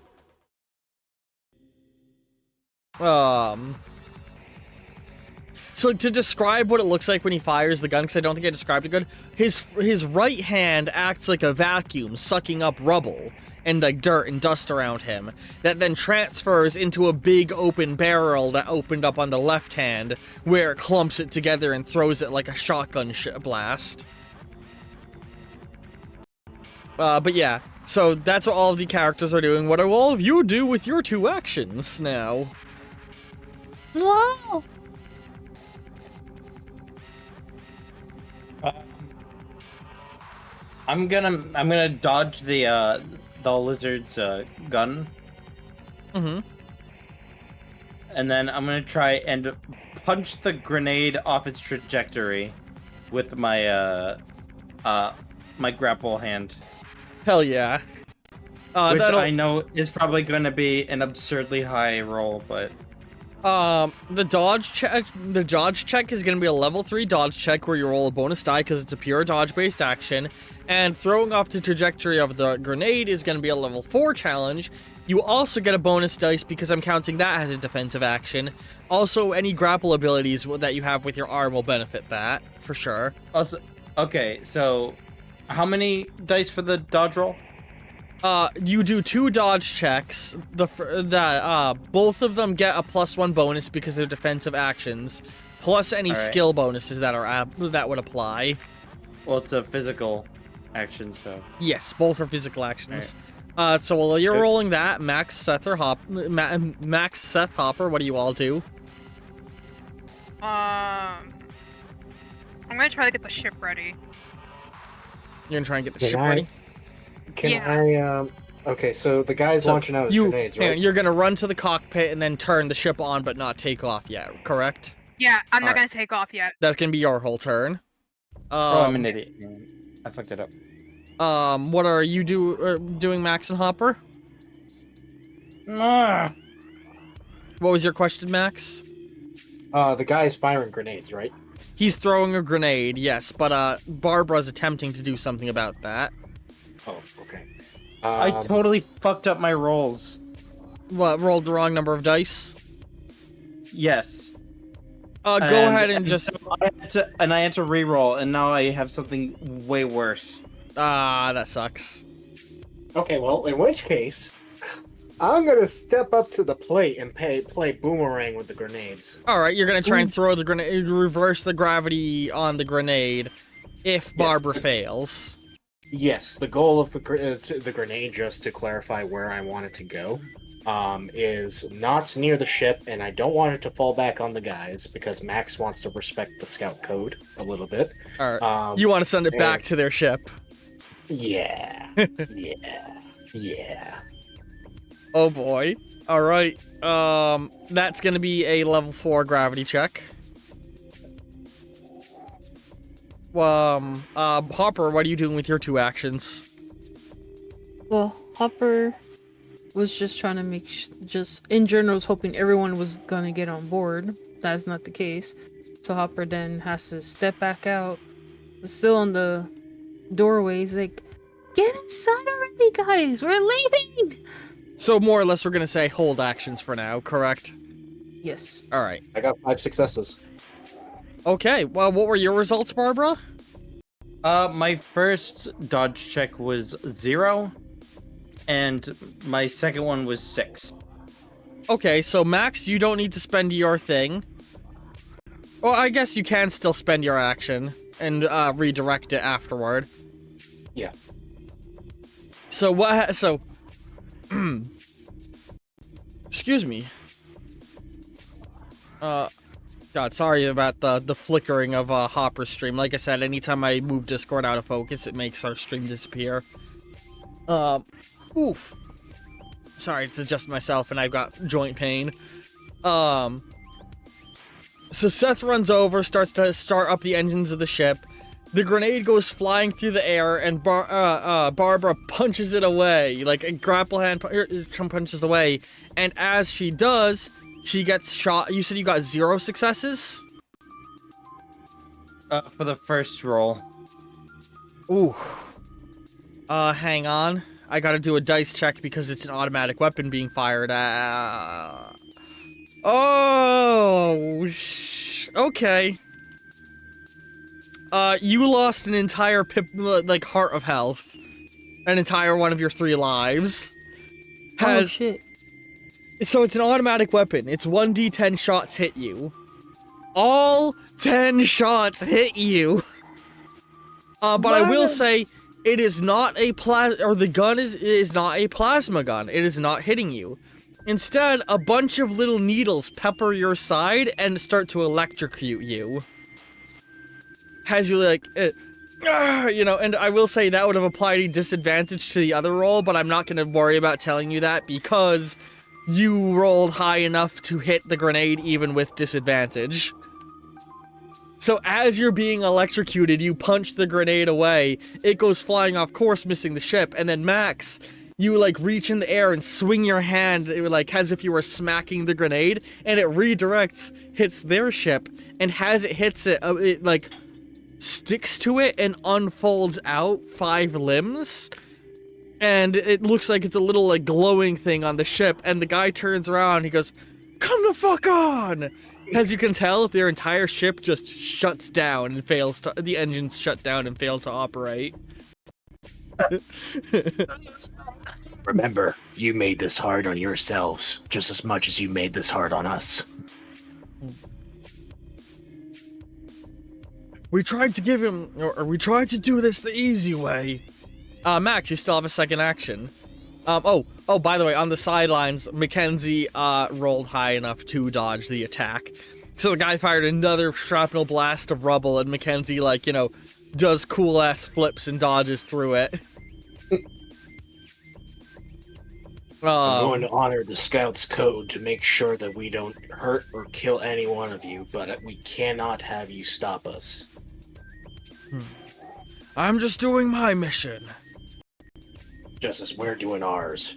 [SPEAKER 1] So to describe what it looks like when he fires the gun, because I don't think I described it good, his right hand acts like a vacuum, sucking up rubble. and like dirt and dust around him, that then transfers into a big open barrel that opened up on the left hand, where it clumps it together and throws it like a shotgun blast. But yeah, so that's what all of the characters are doing. What do all of you do with your 2 actions now?
[SPEAKER 5] Wow.
[SPEAKER 3] I'm gonna dodge the lizard's gun,
[SPEAKER 1] Mm-hmm.
[SPEAKER 3] and then I'm gonna try and punch the grenade off its trajectory with my my grapple hand,
[SPEAKER 1] Hell yeah.
[SPEAKER 3] which
[SPEAKER 1] That'll...
[SPEAKER 3] I know is probably gonna be an absurdly high roll, but
[SPEAKER 1] The dodge check is going to be a level 3 dodge check where you roll a bonus die because it's a pure dodge-based action, and throwing off the trajectory of the grenade is going to be a level 4 challenge. You also get a bonus dice because I'm counting that as a defensive action. Also, any grapple abilities that you have with your arm will benefit that, for sure.
[SPEAKER 3] also, okay, so how many dice for the dodge roll?
[SPEAKER 1] You do 2 dodge checks. Both of them get a +1 bonus because they're defensive actions, plus any
[SPEAKER 3] All right.
[SPEAKER 1] skill bonuses that are that would apply.
[SPEAKER 3] Well, it's a physical action, so
[SPEAKER 1] Yes, both are physical actions. So while you're
[SPEAKER 3] Sure.
[SPEAKER 1] rolling that, Max, Seth, Hopper, what do you all do?
[SPEAKER 2] I'm gonna try to get the ship ready.
[SPEAKER 1] You're gonna try and get the
[SPEAKER 6] Can
[SPEAKER 1] ship
[SPEAKER 6] I-
[SPEAKER 1] ready.
[SPEAKER 6] Can
[SPEAKER 2] Yeah.
[SPEAKER 6] Okay, so the guy's
[SPEAKER 1] So
[SPEAKER 6] launching out his grenades,
[SPEAKER 1] hang on,
[SPEAKER 6] right?
[SPEAKER 1] you're gonna run to the cockpit and then turn the ship on, but not take off yet. Correct?
[SPEAKER 2] Yeah, I'm not
[SPEAKER 1] Alright.
[SPEAKER 2] gonna take off yet.
[SPEAKER 1] That's gonna be your whole turn.
[SPEAKER 3] oh, I'm an idiot. I fucked it up.
[SPEAKER 1] What are you doing, Max and Hopper?
[SPEAKER 3] Ah.
[SPEAKER 1] What was your question, Max?
[SPEAKER 6] The guy's firing grenades, right?
[SPEAKER 1] He's throwing a grenade, yes, but Barbara's attempting to do something about that.
[SPEAKER 6] Oh, okay.
[SPEAKER 3] I totally fucked up my rolls.
[SPEAKER 1] What, rolled the wrong number of dice?
[SPEAKER 3] Yes.
[SPEAKER 1] Go ahead and just...
[SPEAKER 3] So I had to re-roll, and now I have something way worse.
[SPEAKER 1] that sucks.
[SPEAKER 6] Okay, well, in which case, I'm gonna step up to the plate and play boomerang with the grenades.
[SPEAKER 1] Alright, you're gonna try and throw the grenade, reverse the gravity on the grenade if Barbara fails.
[SPEAKER 6] Yes, the goal of the grenade, just to clarify where I want it to go, is not near the ship, and I don't want it to fall back on the guys because Max wants to respect the scout code a little bit.
[SPEAKER 1] Alright, you want to send it back to their ship.
[SPEAKER 6] Yeah, yeah.
[SPEAKER 1] Oh boy. Alright, that's gonna be a level 4 gravity check. Hopper, what are you doing with your 2 actions?
[SPEAKER 5] Well, Hopper was just trying to just in general was hoping everyone was gonna get on board. That's not the case. So Hopper then has to step back out, still on the doorway. He's like, "Get inside already, guys! We're leaving!"
[SPEAKER 1] So more or less we're gonna say hold actions for now, correct?
[SPEAKER 5] Yes.
[SPEAKER 1] Alright.
[SPEAKER 6] I got 5 successes.
[SPEAKER 1] Okay, well, what were your results, Barbara?
[SPEAKER 3] My first dodge check was 0, and my second one was 6.
[SPEAKER 1] Okay, so Max, you don't need to spend your thing. Well, I guess you can still spend your action and redirect it afterward.
[SPEAKER 6] Yeah.
[SPEAKER 1] So what? So, excuse me. God, sorry about the flickering of Hopper's stream. Like I said, anytime I move Discord out of focus, it makes our stream disappear. Oof. Sorry, it's just myself and I've got joint pain. So Seth runs over, starts to start up the engines of the ship. The grenade goes flying through the air, and Barbara punches it away. Like a grapple hand punches it away. And as she does, she gets shot. You said you got 0 successes?
[SPEAKER 3] For the first roll.
[SPEAKER 1] Ooh. Hang on. I gotta do a dice check because it's an automatic weapon being fired at. Oh, okay. You lost an entire heart of health. an entire one of your 3 lives.
[SPEAKER 5] Oh shit.
[SPEAKER 1] So it's an automatic weapon. It's 1d10 shots hit you. All 10 shots hit you. But I will say, it is not a the gun is not a plasma gun. It is not hitting you. Instead, a bunch of little needles pepper your side and start to electrocute you. Has you like, you know, and I will say that would have applied a disadvantage to the other roll, but I'm not going to worry about telling you that because you rolled high enough to hit the grenade even with disadvantage. So as you're being electrocuted, you punch the grenade away, it goes flying off course, missing the ship, and then Max, you like reach in the air and swing your hand like as if you were smacking the grenade, and it redirects, hits their ship, and as it hits it, it like sticks to it and unfolds out 5 limbs. And it looks like it's a little like glowing thing on the ship, and the guy turns around, he goes, "Come the fuck on!" As you can tell, their entire ship just shuts down and fails to, the engines shut down and fail to operate.
[SPEAKER 4] Remember, you made this hard on yourselves just as much as you made this hard on us.
[SPEAKER 1] We tried to give him, or we tried to do this the easy way. Max, you still have a second action. Oh, by the way, on the sidelines, Mackenzie, rolled high enough to dodge the attack. So the guy fired another shrapnel blast of rubble, and Mackenzie, like, you know, does cool-ass flips and dodges through it.
[SPEAKER 6] I'm going to honor the Scouts code to make sure that we don't hurt or kill any one of you, but we cannot have you stop us.
[SPEAKER 1] I'm just doing my mission.
[SPEAKER 6] Just as we're doing ours.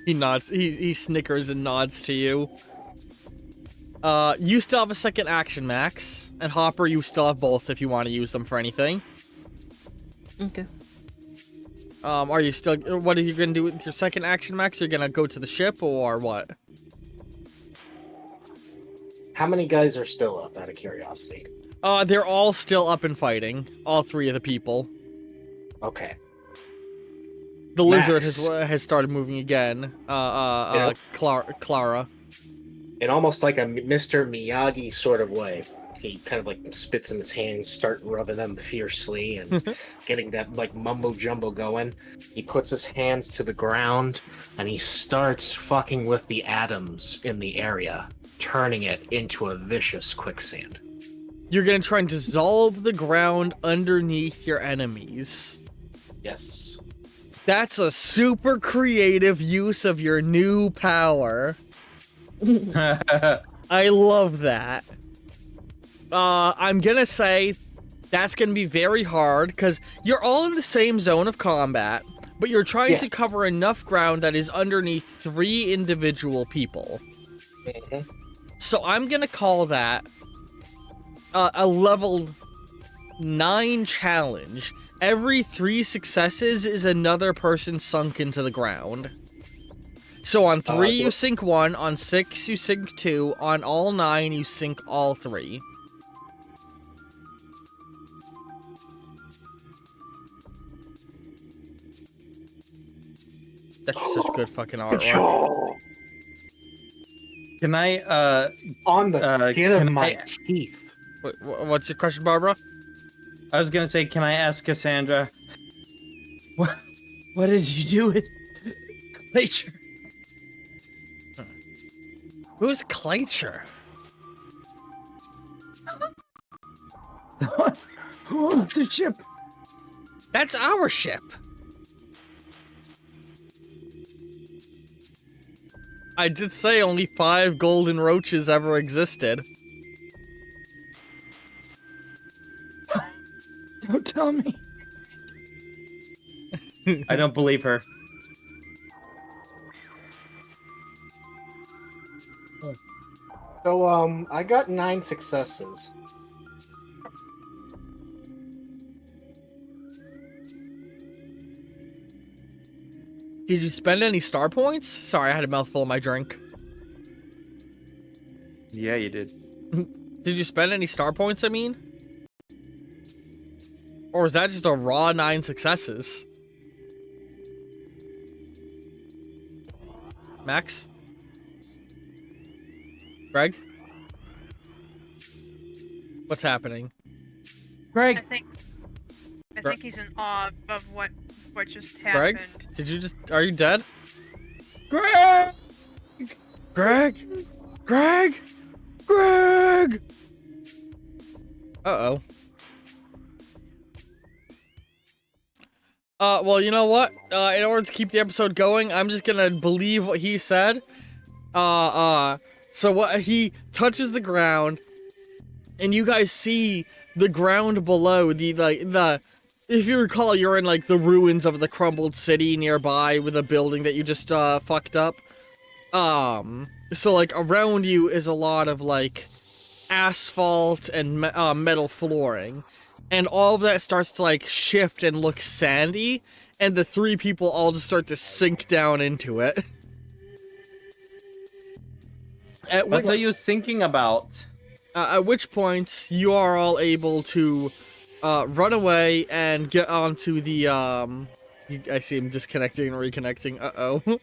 [SPEAKER 1] He nods, he snickers and nods to you. You still have a second action, Max. And Hopper, you still have both if you want to use them for anything.
[SPEAKER 5] Okay.
[SPEAKER 1] Are you still, what are you gonna do with your second action, Max? You're gonna go to the ship, or what?
[SPEAKER 6] How many guys are still up, out of curiosity?
[SPEAKER 1] They're all still up and fighting. All 3 of the people.
[SPEAKER 6] Okay.
[SPEAKER 1] The lizard
[SPEAKER 6] Max.
[SPEAKER 1] has started moving again. Clara.
[SPEAKER 6] In almost like a Mr. Miyagi sort of way, he kind of like spits in his hands, start rubbing them fiercely and getting that like mumbo jumbo going. He puts his hands to the ground and he starts fucking with the atoms in the area, turning it into a vicious quicksand.
[SPEAKER 1] You're gonna try and dissolve the ground underneath your enemies.
[SPEAKER 6] Yes.
[SPEAKER 1] That's a super creative use of your new power. I love that. I'm gonna say that's gonna be very hard because you're all in the same zone of combat, but you're trying to cover enough ground that is underneath 3 individual people.
[SPEAKER 6] Mm-hmm.
[SPEAKER 1] So I'm gonna call that a level 9 challenge. Every 3 successes is another person sunk into the ground. So on 3 you sink 1, on 6 you sink 2, on all 9 you sink all 3. That's such good fucking artwork.
[SPEAKER 3] Can I,
[SPEAKER 6] On the skin of
[SPEAKER 3] can
[SPEAKER 6] my
[SPEAKER 3] I-
[SPEAKER 6] teeth.
[SPEAKER 1] What's your question, Barbara?
[SPEAKER 3] I was gonna say, can I ask Cassandra, what did you do with Glacier?
[SPEAKER 1] Who's Claycher?
[SPEAKER 3] Who owned the ship?
[SPEAKER 1] That's our ship. I did say only 5 golden roaches ever existed.
[SPEAKER 3] Don't tell me. I don't believe her.
[SPEAKER 6] So, I got 9 successes.
[SPEAKER 1] Did you spend any star points? Sorry, I had a mouthful of my drink.
[SPEAKER 3] Yeah, you did.
[SPEAKER 1] Did you spend any star points, I mean? Or is that just a raw 9 successes? Max? Greg? What's happening?
[SPEAKER 2] I
[SPEAKER 3] Greg,
[SPEAKER 2] think he's in awe of what just
[SPEAKER 1] Greg?
[SPEAKER 2] happened.
[SPEAKER 1] Did you just... Are you dead?
[SPEAKER 3] Greg!
[SPEAKER 1] Greg? Greg? Greg! Uh-oh. Well, you know what? In order to keep the episode going, I'm just gonna believe what he said. So what he touches the ground, and you guys see the ground below, if you recall, you're in, like, the ruins of the crumbled city nearby with a building that you just, fucked up. So, like, around you is a lot of, like, asphalt and metal flooring. And all of that starts to, like, shift and look sandy, and the 3 people all just start to sink down into it.
[SPEAKER 3] What are you thinking about?
[SPEAKER 1] At which point, you are all able to run away and get onto the, I see him disconnecting and reconnecting, uh-oh.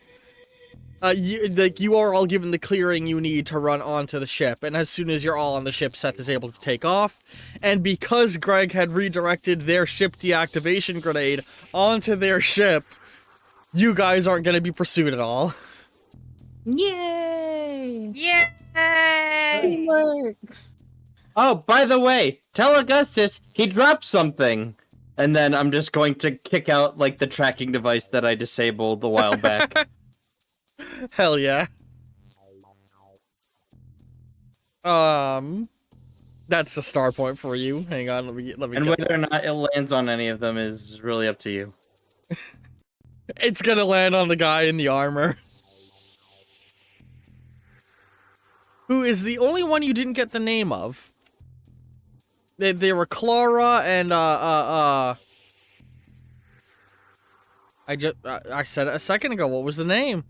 [SPEAKER 1] You are all given the clearing you need to run onto the ship, and as soon as you're all on the ship, Seth is able to take off, and because Greg had redirected their ship deactivation grenade onto their ship, you guys aren't going to be pursued at all.
[SPEAKER 5] Yay!
[SPEAKER 2] Yay!
[SPEAKER 5] Teamwork.
[SPEAKER 3] Oh, by the way, tell Augustus he dropped something. And then I'm just going to kick out, like, the tracking device that I disabled a while back.
[SPEAKER 1] Hell yeah. That's a star point for you. Hang on, let me
[SPEAKER 3] And
[SPEAKER 1] get
[SPEAKER 3] whether or not it lands on any of them is really up to you.
[SPEAKER 1] It's gonna land on the guy in the armor. Who is the only one you didn't get the name of. They were Clara and I said it a second ago. What was the name?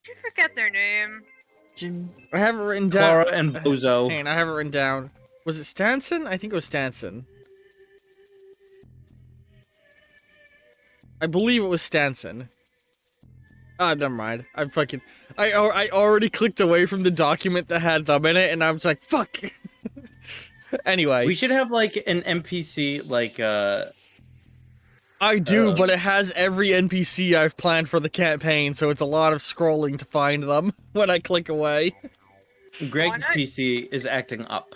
[SPEAKER 2] Did you forget their name?
[SPEAKER 5] Jim.
[SPEAKER 1] I have it written down.
[SPEAKER 3] Clara and Bozo.
[SPEAKER 1] Hang on, I have it written down. Was it Stanson? I think it was Stanson. I believe it was Stanson. Never mind. I already clicked away from the document that had them in it, and I was like, fuck! Anyway.
[SPEAKER 3] We should have, like, an NPC, like,
[SPEAKER 1] I do, but it has every NPC I've planned for the campaign, so it's a lot of scrolling to find them when I click away.
[SPEAKER 3] Greg's
[SPEAKER 2] not?
[SPEAKER 3] PC is acting up.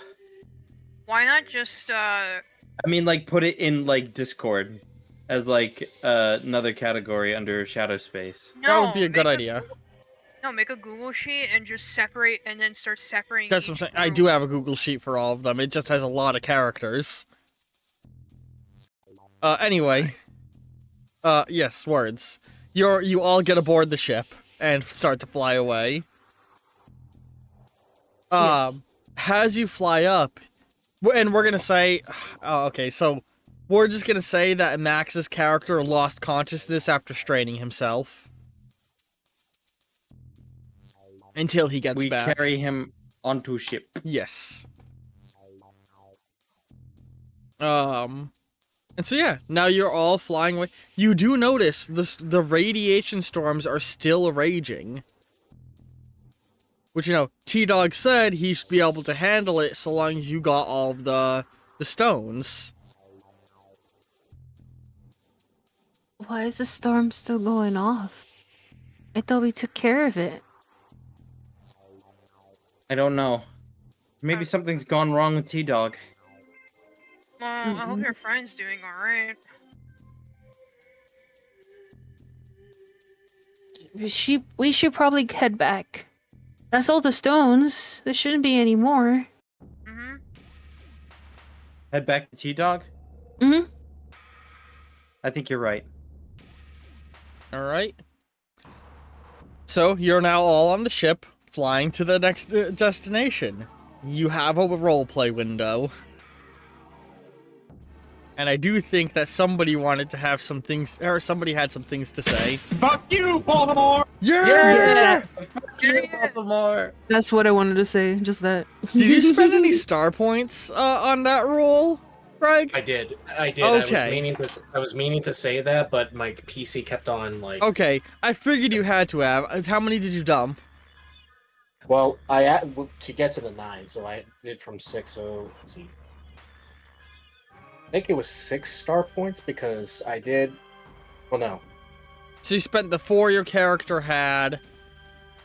[SPEAKER 2] Why not just
[SPEAKER 3] I mean, like, put it in, like, Discord as, like, another category under Shadow Space.
[SPEAKER 2] no,
[SPEAKER 1] That would be a good
[SPEAKER 2] make
[SPEAKER 1] idea.
[SPEAKER 2] No, make a Google sheet and just separate, and then start separating.
[SPEAKER 1] That's what I'm saying. I do have a Google Sheet for all of them. It just has a lot of characters. Anyway. Yes, words. You all get aboard the ship and start to fly away.
[SPEAKER 5] Yes.
[SPEAKER 1] As you fly up, and we're gonna say, oh, okay, so we're just gonna say that Max's character lost consciousness after straining himself. Until he gets
[SPEAKER 3] We
[SPEAKER 1] back.
[SPEAKER 3] carry him onto ship.
[SPEAKER 1] Yes. And so yeah, now you're all flying away. You do notice the radiation storms are still raging. Which, you know, T-Dog said he should be able to handle it so long as you got all of the stones.
[SPEAKER 5] Why is the storm still going off? I thought we took care of it.
[SPEAKER 3] I don't know. Maybe something's gone wrong with T-Dog.
[SPEAKER 2] Well, I hope your friend's doing alright.
[SPEAKER 5] We should probably head back. That's all the stones. There shouldn't be any more.
[SPEAKER 2] Mm-hmm.
[SPEAKER 3] Head back to T-Dog?
[SPEAKER 5] Mm-hmm.
[SPEAKER 3] I think you're right.
[SPEAKER 1] Alright. So, you're now all on the ship, flying to the next destination. You have a roleplay window. And I do think that somebody wanted to have some things, or somebody had some things to say.
[SPEAKER 7] Fuck you, Baltimore!
[SPEAKER 1] Yeah!
[SPEAKER 3] Baltimore!
[SPEAKER 5] That's what I wanted to say. Just that.
[SPEAKER 1] Did you spend any star points on that roll? Greg?
[SPEAKER 6] I did.
[SPEAKER 1] Okay.
[SPEAKER 6] I was meaning to say that, but my PC kept on like.
[SPEAKER 1] Okay, I figured you had to have. How many did you dump?
[SPEAKER 6] Well, to get to the 9, so I did from 6. So let's see. I think it was 6 star points because I did. Well, no.
[SPEAKER 1] So you spent the 4 your character had.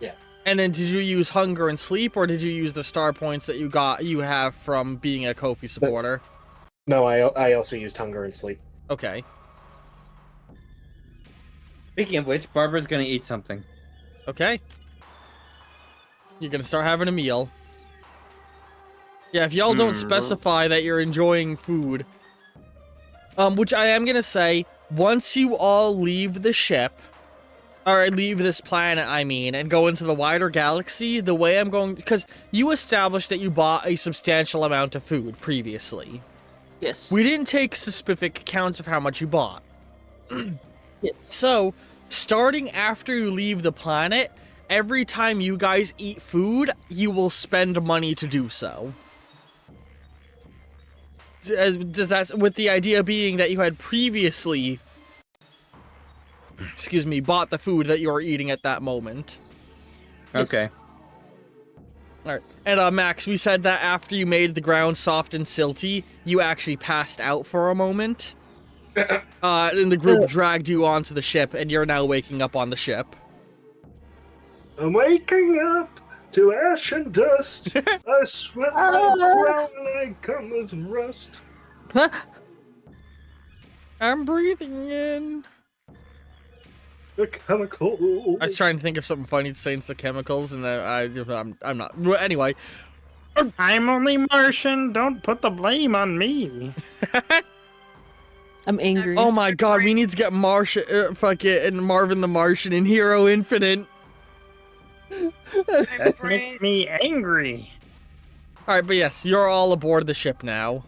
[SPEAKER 6] Yeah.
[SPEAKER 1] And then did you use hunger and sleep, or did you use the star points that you have from being a Kofi supporter?
[SPEAKER 6] No, I also used hunger and sleep.
[SPEAKER 1] Okay.
[SPEAKER 3] Speaking of which, Barbara's gonna eat something.
[SPEAKER 1] Okay. You're gonna start having a meal. Yeah, if y'all don't specify that you're enjoying food. Which I am gonna say, once you all leave the ship, or leave this planet, I mean, and go into the wider galaxy, the way I'm going... Because you established that you bought a substantial amount of food previously.
[SPEAKER 5] Yes.
[SPEAKER 1] We didn't take specific accounts of how much you bought.
[SPEAKER 5] Yes.
[SPEAKER 1] So, starting after you leave the planet, every time you guys eat food, you will spend money to do so. Does that, with the idea being that you had previously, excuse me, bought the food that you are eating at that moment.
[SPEAKER 5] Yes.
[SPEAKER 3] Okay.
[SPEAKER 1] Alright. And Max, we said that after you made the ground soft and silty, you actually passed out for a moment. And the group dragged you onto the ship, and you're now waking up on the ship.
[SPEAKER 6] I'm waking up to ash and dust. I sweat like brown and I come with rust.
[SPEAKER 5] Huh?
[SPEAKER 1] I'm breathing in.
[SPEAKER 6] The chemicals.
[SPEAKER 1] I was trying to think of something funny to say instead of chemicals, and I'm not. Anyway.
[SPEAKER 8] I'm only Martian. Don't put the blame on me.
[SPEAKER 5] I'm angry.
[SPEAKER 1] Oh my god, we need to get fucking Marvin the Martian in Hero Infinite.
[SPEAKER 8] That makes me angry.
[SPEAKER 1] Alright, but yes, you're all aboard the ship now.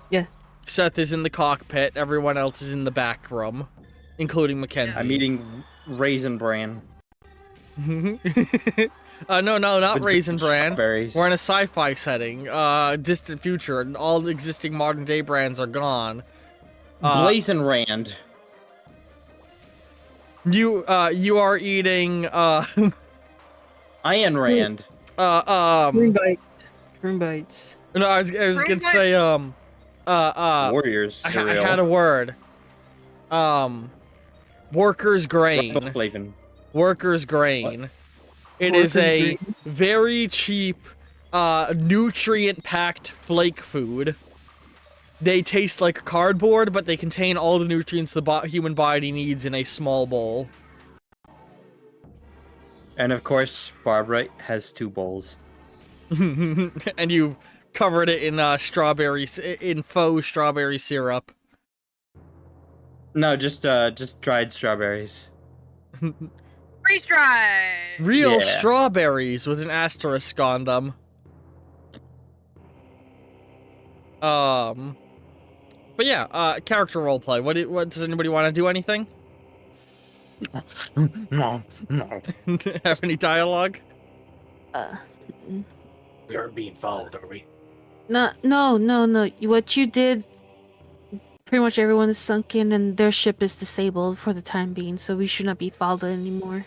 [SPEAKER 5] Yeah.
[SPEAKER 1] Seth is in the cockpit, everyone else is in the back room, including Mackenzie.
[SPEAKER 3] I'm eating Raisin Bran.
[SPEAKER 1] No, not
[SPEAKER 3] With
[SPEAKER 1] Raisin Bran.
[SPEAKER 3] strawberries.
[SPEAKER 1] We're in a sci-fi setting, distant future, and all existing modern-day brands are gone.
[SPEAKER 3] Blazin' Rand.
[SPEAKER 1] You are eating,
[SPEAKER 3] Ayn Rand.
[SPEAKER 5] Room bites. Room bites.
[SPEAKER 1] No, I was gonna say,
[SPEAKER 3] Warriors
[SPEAKER 1] I
[SPEAKER 3] cereal.
[SPEAKER 1] had a word. Workers' grain.
[SPEAKER 3] Riboflavin.
[SPEAKER 1] Workers' grain. It is a very cheap, nutrient-packed flake food. They taste like cardboard, but they contain all the nutrients the human body needs in a small bowl.
[SPEAKER 3] And of course, Barbara has 2 bowls.
[SPEAKER 1] And you covered it in faux strawberry syrup.
[SPEAKER 3] No, just dried strawberries.
[SPEAKER 2] Freeze dry.
[SPEAKER 1] Real
[SPEAKER 3] Yeah.
[SPEAKER 1] strawberries with an asterisk on them. But yeah, character roleplay. What does anybody want to do? Anything?
[SPEAKER 8] No.
[SPEAKER 1] Have any dialogue?
[SPEAKER 6] We aren't being followed, are we?
[SPEAKER 5] No. What you did, pretty much everyone is sunk in and their ship is disabled for the time being, so we should not be followed anymore.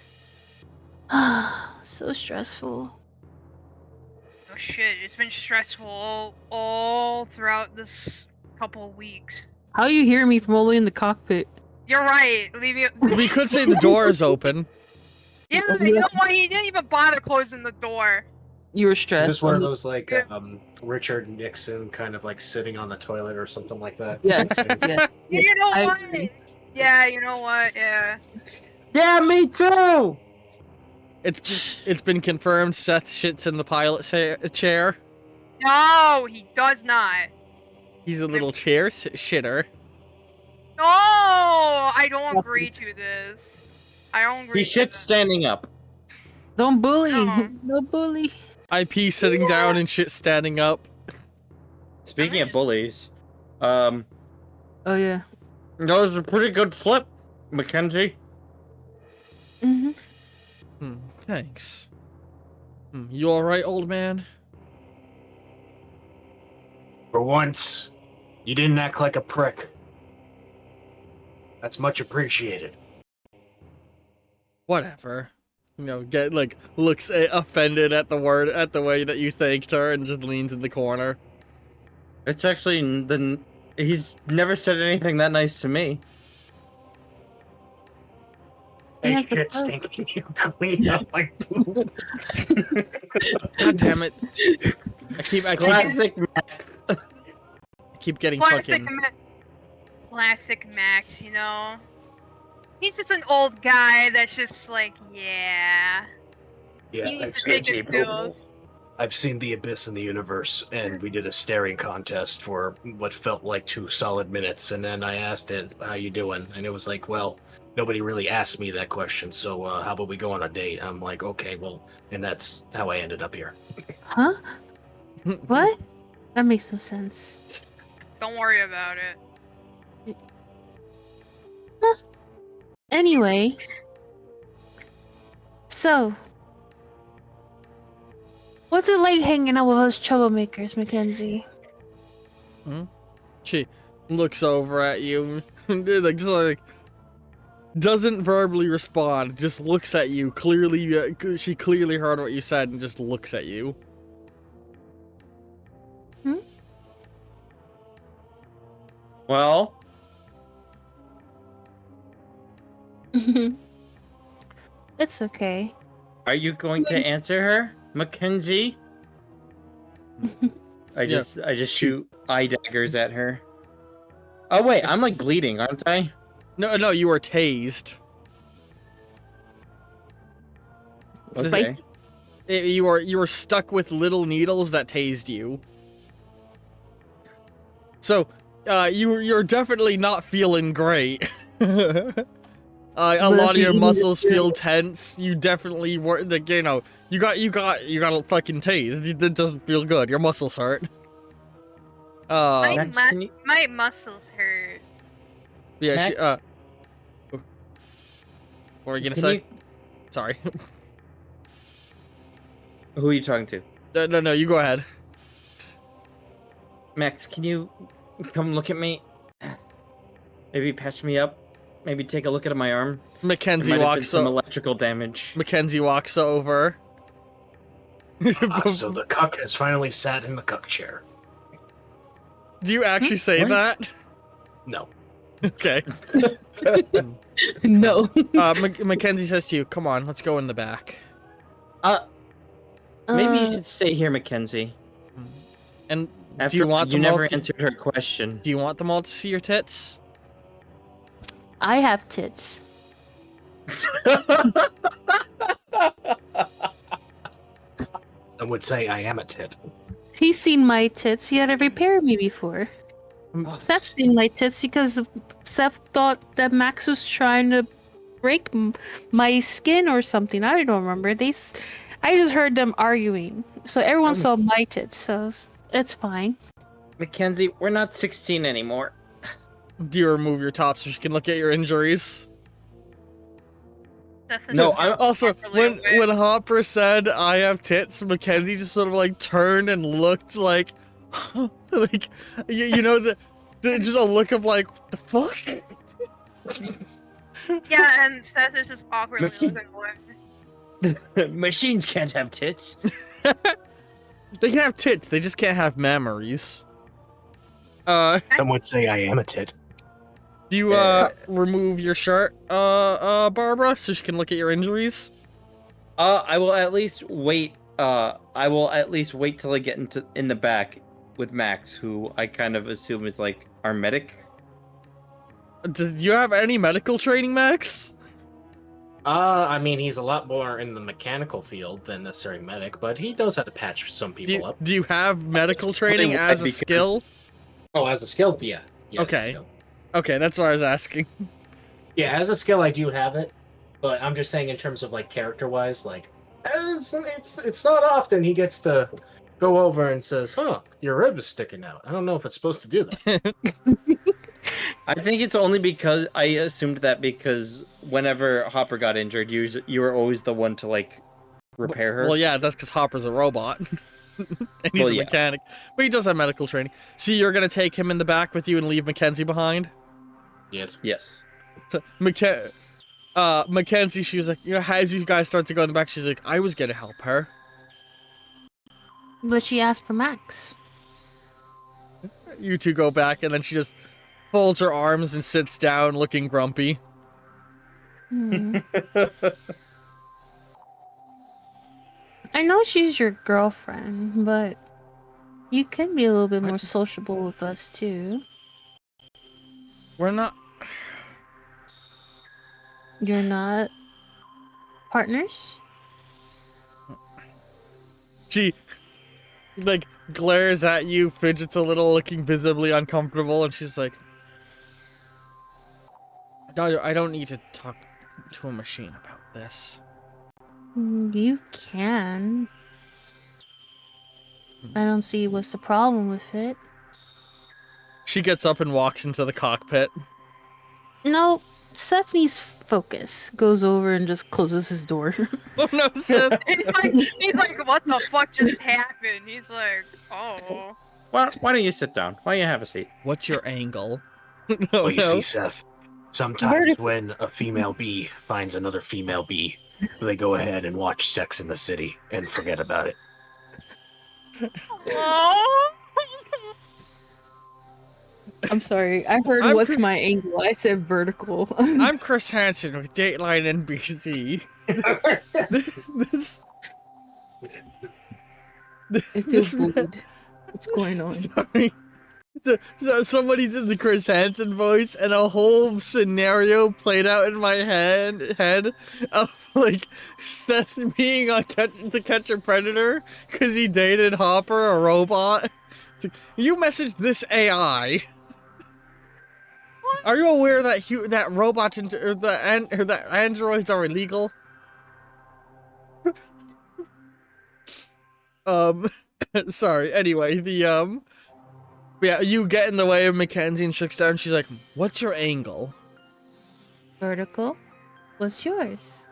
[SPEAKER 5] So stressful.
[SPEAKER 2] Oh shit, it's been stressful all throughout this couple of weeks.
[SPEAKER 5] How you hear me from all the way in the cockpit?
[SPEAKER 2] You're right. Leave you.
[SPEAKER 1] We could say the door is open.
[SPEAKER 2] Yeah, you know what? He didn't even bother closing the door.
[SPEAKER 5] You were
[SPEAKER 6] Is
[SPEAKER 5] stressed.
[SPEAKER 6] this one of those like Richard Nixon kind of like sitting on the toilet or something like that?
[SPEAKER 5] Yes. Yeah.
[SPEAKER 2] You know
[SPEAKER 5] I
[SPEAKER 2] what?
[SPEAKER 5] agree.
[SPEAKER 2] Yeah, you know what? Yeah.
[SPEAKER 3] Yeah, me too!
[SPEAKER 1] It's been confirmed Seth shits in the pilot chair.
[SPEAKER 2] No, he does not.
[SPEAKER 1] He's a little chair shitter.
[SPEAKER 2] No, I don't agree to this. I don't agree.
[SPEAKER 3] He
[SPEAKER 2] to
[SPEAKER 3] shits
[SPEAKER 2] this.
[SPEAKER 3] standing up.
[SPEAKER 5] Don't bully.
[SPEAKER 2] No.
[SPEAKER 5] No bully.
[SPEAKER 1] IP sitting down and shit standing up.
[SPEAKER 3] Speaking of
[SPEAKER 2] just-
[SPEAKER 3] bullies,
[SPEAKER 5] Oh yeah.
[SPEAKER 3] that was a pretty good flip, Mackenzie.
[SPEAKER 5] Mm-hmm.
[SPEAKER 1] Thanks. You alright, old man?
[SPEAKER 4] For once, you didn't act like a prick. That's much appreciated.
[SPEAKER 1] Whatever. You know, looks offended at the way that you thanked her, and just leans in the corner.
[SPEAKER 3] It's actually he's never said anything that nice to me.
[SPEAKER 4] Hey,
[SPEAKER 5] Yeah,
[SPEAKER 4] shit, stink. Can you clean up my poop?
[SPEAKER 1] God damn it! I keep
[SPEAKER 3] Classic Max.
[SPEAKER 1] getting
[SPEAKER 2] Classic,
[SPEAKER 1] fucking.
[SPEAKER 2] Classic Max, you know. He's just an old guy that's just like, yeah.
[SPEAKER 4] Yeah,
[SPEAKER 2] He needs
[SPEAKER 4] I've
[SPEAKER 2] to
[SPEAKER 4] seen,
[SPEAKER 2] take his pills.
[SPEAKER 4] I've seen the abyss in the universe, and we did a staring contest for what felt like 2 solid minutes, and then I asked it, "How you doing?" And it was like, "Well, nobody really asked me that question, so how about we go on a date?" I'm like, "Okay, well," and that's how I ended up here.
[SPEAKER 5] Huh? What? That makes no sense.
[SPEAKER 2] Don't worry about it.
[SPEAKER 5] Anyway, so what's it like hanging out with us troublemakers, Mackenzie?
[SPEAKER 1] She looks over at you, like just like doesn't verbally respond, just looks at you. Clearly, she clearly heard what you said and just looks at you.
[SPEAKER 3] Well,
[SPEAKER 5] It's okay.
[SPEAKER 3] are you going to answer her, Mackenzie? I just shoot eye daggers at her. Oh wait, I'm like bleeding, aren't I?
[SPEAKER 1] No, you were tased.
[SPEAKER 3] Okay.
[SPEAKER 1] You were stuck with little needles that tased you. So, you're definitely not feeling great. A lot of your muscles feel tense. You definitely were, like, you know, you got a fucking tased. It doesn't feel good. Your muscles hurt.
[SPEAKER 3] Max, can you-
[SPEAKER 2] My muscles hurt.
[SPEAKER 1] Yeah.
[SPEAKER 3] Max?
[SPEAKER 1] What were you gonna
[SPEAKER 3] Can
[SPEAKER 1] say?
[SPEAKER 3] you-
[SPEAKER 1] Sorry.
[SPEAKER 3] Who are you talking to?
[SPEAKER 1] No. You go ahead.
[SPEAKER 3] Max, can you come look at me? Maybe patch me up. Maybe take a look at my arm.
[SPEAKER 1] Mackenzie
[SPEAKER 3] There might have been
[SPEAKER 1] walks
[SPEAKER 3] some
[SPEAKER 1] over.
[SPEAKER 3] electrical damage.
[SPEAKER 1] Mackenzie walks over.
[SPEAKER 4] So the cuck has finally sat in the cuck chair.
[SPEAKER 1] Do you actually say
[SPEAKER 3] What?
[SPEAKER 1] that?
[SPEAKER 4] No.
[SPEAKER 1] Okay.
[SPEAKER 5] No.
[SPEAKER 1] Mackenzie says to you, "Come on, let's go in the back."
[SPEAKER 3] Maybe you should stay here, Mackenzie.
[SPEAKER 1] And
[SPEAKER 3] After
[SPEAKER 1] do you want them
[SPEAKER 3] never
[SPEAKER 1] all to,
[SPEAKER 3] answered her question.
[SPEAKER 1] do you want them all to see your tits?
[SPEAKER 5] I have tits.
[SPEAKER 4] I would say I am a tit.
[SPEAKER 5] He's seen my tits. He had to repair me before. Steph's seen my tits because Steph thought that Max was trying to break my skin or something. I don't remember. I just heard them arguing. So everyone saw my tits, so it's fine.
[SPEAKER 3] Mackenzie, we're not 16 anymore.
[SPEAKER 1] Do you remove your top so she can look at your injuries?
[SPEAKER 2] That's
[SPEAKER 3] No, I'm
[SPEAKER 1] Also,
[SPEAKER 2] Properly
[SPEAKER 1] when Hopper said I have tits, Mackenzie just sort of like turned and looked like, like, you know, just a look of like, what the fuck?
[SPEAKER 2] Yeah, and Seth is just awkwardly looking away.
[SPEAKER 3] Machines can't have tits.
[SPEAKER 1] They can have tits, they just can't have memories.
[SPEAKER 4] Some would say I am a tit.
[SPEAKER 1] Do you remove your shirt, Barbara, so she can look at your injuries?
[SPEAKER 3] I will at least wait. I will at least wait till I get in the back with Max, who I kind of assume is like our medic.
[SPEAKER 1] Do you have any medical training, Max?
[SPEAKER 6] I mean, he's a lot more in the mechanical field than necessarily medic, but he knows how to patch some people up.
[SPEAKER 1] Do you have medical training
[SPEAKER 3] why,
[SPEAKER 1] as a
[SPEAKER 3] because-
[SPEAKER 1] skill?
[SPEAKER 6] Oh, as a skill, yeah. Yeah, as a
[SPEAKER 1] Okay.
[SPEAKER 6] skill.
[SPEAKER 1] Okay, that's what I was asking.
[SPEAKER 6] Yeah, as a skill, I do have it, but I'm just saying in terms of like character-wise, like it's not often he gets to go over and says, "Huh, your rib is sticking out." I don't know if it's supposed to do that.
[SPEAKER 3] I think it's only because I assumed that because whenever Hopper got injured, you were always the one to like repair her.
[SPEAKER 1] Well, yeah, that's because Hopper's a robot. and he's
[SPEAKER 3] Well,
[SPEAKER 1] a
[SPEAKER 3] yeah.
[SPEAKER 1] mechanic, but he does have medical training. So you're gonna take him in the back with you and leave Mackenzie behind?
[SPEAKER 4] Yes.
[SPEAKER 3] Yes.
[SPEAKER 1] So, Mackenzie, she was like, as you guys start to go in the back, she's like, I was gonna help her.
[SPEAKER 5] But she asked for Max.
[SPEAKER 1] You two go back, and then she just folds her arms and sits down, looking grumpy.
[SPEAKER 5] Hmm. I know she's your girlfriend, but you can be a little bit more sociable with us too.
[SPEAKER 1] We're not.
[SPEAKER 5] You're not partners?
[SPEAKER 1] She, like, glares at you, fidgets a little, looking visibly uncomfortable, and she's like, I don't need to talk to a machine about this.
[SPEAKER 5] You can. I don't see what's the problem with it.
[SPEAKER 1] She gets up and walks into the cockpit.
[SPEAKER 5] No, Stephanie's focus goes over and just closes his door.
[SPEAKER 1] Oh no, Seth!
[SPEAKER 2] he's like, what the fuck just happened? He's like, oh.
[SPEAKER 3] Why don't you sit down? Why don't you have a seat?
[SPEAKER 1] What's your angle?
[SPEAKER 4] Well, you see, Seth, sometimes when a female bee finds another female bee, they go ahead and watch Sex in the City and forget about it.
[SPEAKER 2] Oh.
[SPEAKER 5] I'm sorry. I heard what's my angle. I said vertical.
[SPEAKER 1] I'm Chris Hansen with Dateline NBC.
[SPEAKER 5] It feels weird. What's going on?
[SPEAKER 1] Sorry. So somebody did the Chris Hansen voice, and a whole scenario played out in my head of like Seth being on To Catch a Predator because he dated Hopper, a robot. It's like, you messaged this AI. Are you aware that that robots or that androids are illegal? Sorry. Anyway, yeah, you get in the way of Mackenzie and she looks down. She's like, "What's your angle?"
[SPEAKER 5] Vertical? What's yours?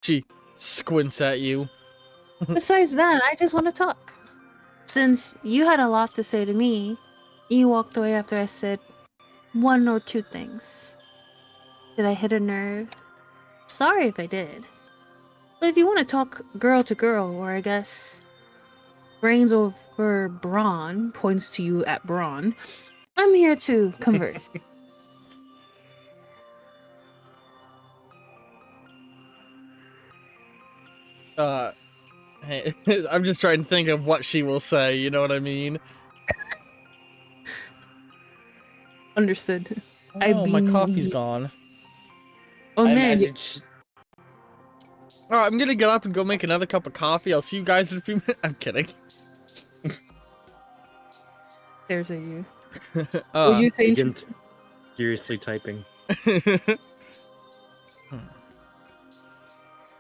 [SPEAKER 1] She squints at you.
[SPEAKER 5] Besides that, I just want to talk. Since you had a lot to say to me, you walked away after I said one or two things. Did I hit a nerve? Sorry if I did. But if you want to talk girl to girl, or I guess brains over brawn, points to you at brawn, I'm here to converse.
[SPEAKER 1] Hey, I'm just trying to think of what she will say, you know what I mean?
[SPEAKER 5] Understood.
[SPEAKER 1] Oh, my coffee's gone.
[SPEAKER 5] Oh
[SPEAKER 3] I
[SPEAKER 5] man,
[SPEAKER 3] imagine sh-
[SPEAKER 1] Alright, I'm gonna get up and go make another cup of coffee. I'll see you guys in a few minutes. I'm kidding.
[SPEAKER 5] there's a you. Were you saying
[SPEAKER 3] Agent furiously typing.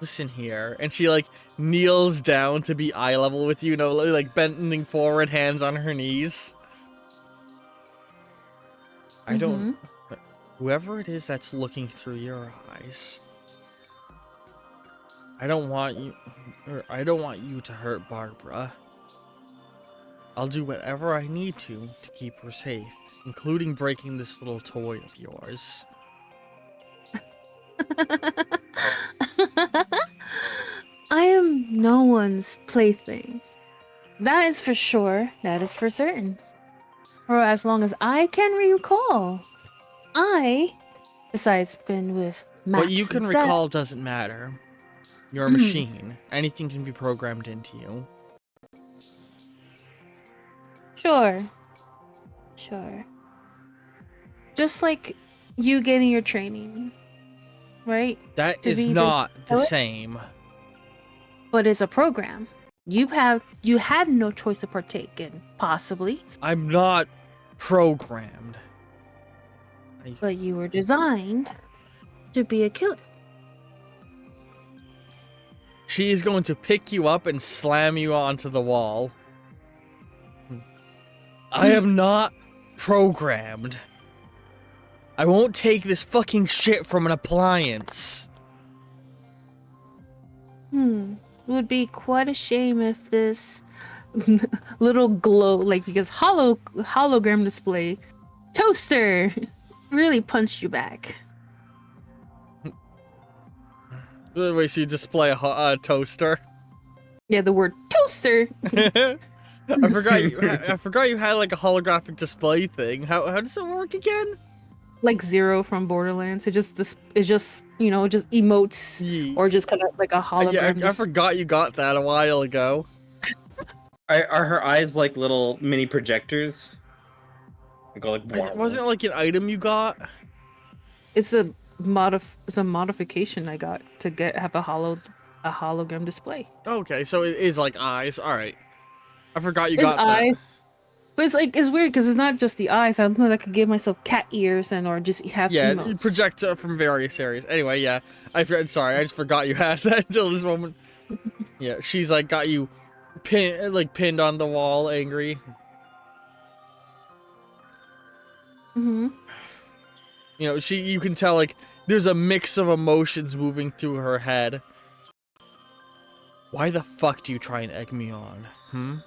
[SPEAKER 1] Listen here. And she, like, kneels down to be eye level with you, like, bending forward, hands on her knees. I don't... Whoever it is that's looking through your eyes... I don't want you to hurt Barbara. I'll do whatever I need to keep her safe, including breaking this little toy of yours.
[SPEAKER 5] I am no one's plaything. That is for sure. That is for certain. For as long as I can recall, besides been with Max
[SPEAKER 1] What you can
[SPEAKER 5] and Seth-
[SPEAKER 1] recall doesn't matter. You're a machine. Anything can be programmed into you.
[SPEAKER 5] Sure. Just like you getting your training, right?
[SPEAKER 1] That
[SPEAKER 5] To
[SPEAKER 1] is
[SPEAKER 5] be the
[SPEAKER 1] not the
[SPEAKER 5] pilot?
[SPEAKER 1] same.
[SPEAKER 5] But it's a program. You had no choice to partake in, possibly,
[SPEAKER 1] I'm not programmed.
[SPEAKER 5] but you were designed to be a killer.
[SPEAKER 1] She is going to pick you up and slam you onto the wall. I am not programmed. I won't take this fucking shit from an appliance.
[SPEAKER 5] It would be quite a shame if this little glow, like because hologram display toaster really punched you back.
[SPEAKER 1] Wait, so you display a toaster?
[SPEAKER 5] Yeah, the word toaster.
[SPEAKER 1] I forgot you had like a holographic display thing. How does it work again?
[SPEAKER 5] Like Zero from Borderlands. It just you know, just emotes
[SPEAKER 1] Ye-
[SPEAKER 5] or just kind of like a hologram.
[SPEAKER 1] Yeah, I forgot you got that a while ago.
[SPEAKER 3] Are her eyes like little mini projectors? They go like.
[SPEAKER 1] Wasn't it like an item you got?
[SPEAKER 5] It's a modification I got to have a hologram display.
[SPEAKER 1] Okay, so it is like eyes. All right, I forgot you
[SPEAKER 5] It's
[SPEAKER 1] got
[SPEAKER 5] eyes,
[SPEAKER 1] that.
[SPEAKER 5] but it's weird because it's not just the eyes. I don't know. I could give myself cat ears and or just have
[SPEAKER 1] Yeah,
[SPEAKER 5] emotes.
[SPEAKER 1] it projects from various areas. Anyway, yeah, sorry, I just forgot you had that until this moment. Yeah, she's like got you pinned on the wall, angry.
[SPEAKER 5] Mm-hmm.
[SPEAKER 1] You know, you can tell like there's a mix of emotions moving through her head. Why the fuck do you try and egg me on?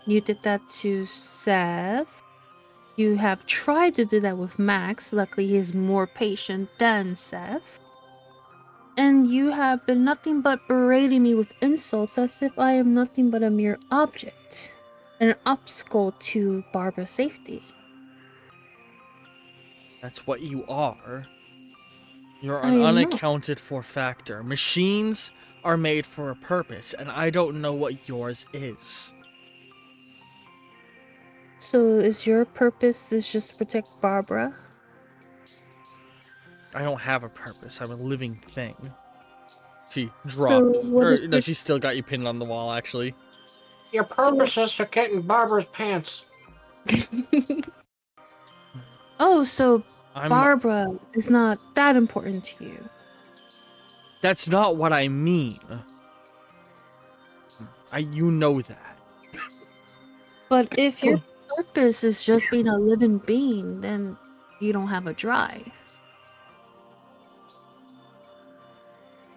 [SPEAKER 5] You did that to Seth. You have tried to do that with Max. Luckily, he's more patient than Seth. And you have been nothing but berating me with insults as if I am nothing but a mere object. An obstacle to Barbara's safety.
[SPEAKER 1] That's what you are. You're
[SPEAKER 5] I
[SPEAKER 1] an
[SPEAKER 5] am not.
[SPEAKER 1] unaccounted for factor. Machines are made for a purpose, and I don't know what yours is.
[SPEAKER 5] So is your purpose is just to protect Barbara?
[SPEAKER 1] I don't have a purpose. I'm a living thing. She dropped.
[SPEAKER 5] So what is
[SPEAKER 1] No,
[SPEAKER 5] your-
[SPEAKER 1] she still got you pinned on the wall, actually.
[SPEAKER 6] Your purpose is to get in Barbara's pants.
[SPEAKER 5] Oh, so
[SPEAKER 1] I'm.
[SPEAKER 5] Barbara is not that important to you.
[SPEAKER 1] That's not what I mean. You know that.
[SPEAKER 5] But if your purpose is just being a living being, then you don't have a drive.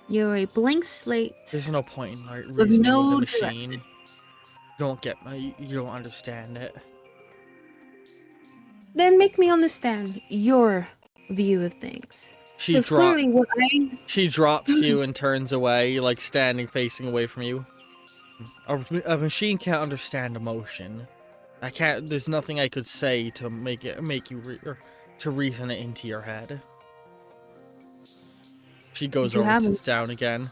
[SPEAKER 5] You're a blank slate.
[SPEAKER 1] There's no point in reasoning
[SPEAKER 5] no
[SPEAKER 1] with a machine. You don't understand it.
[SPEAKER 5] Then make me understand your view of things.
[SPEAKER 1] She
[SPEAKER 5] Because
[SPEAKER 1] drops.
[SPEAKER 5] clearly what I...
[SPEAKER 1] She drops you and turns away, like standing facing away from you. A machine can't understand emotion. I can't. There's nothing I could say to make you to reason it into your head. She goes
[SPEAKER 5] You
[SPEAKER 1] over and
[SPEAKER 5] haven't.
[SPEAKER 1] sits down again.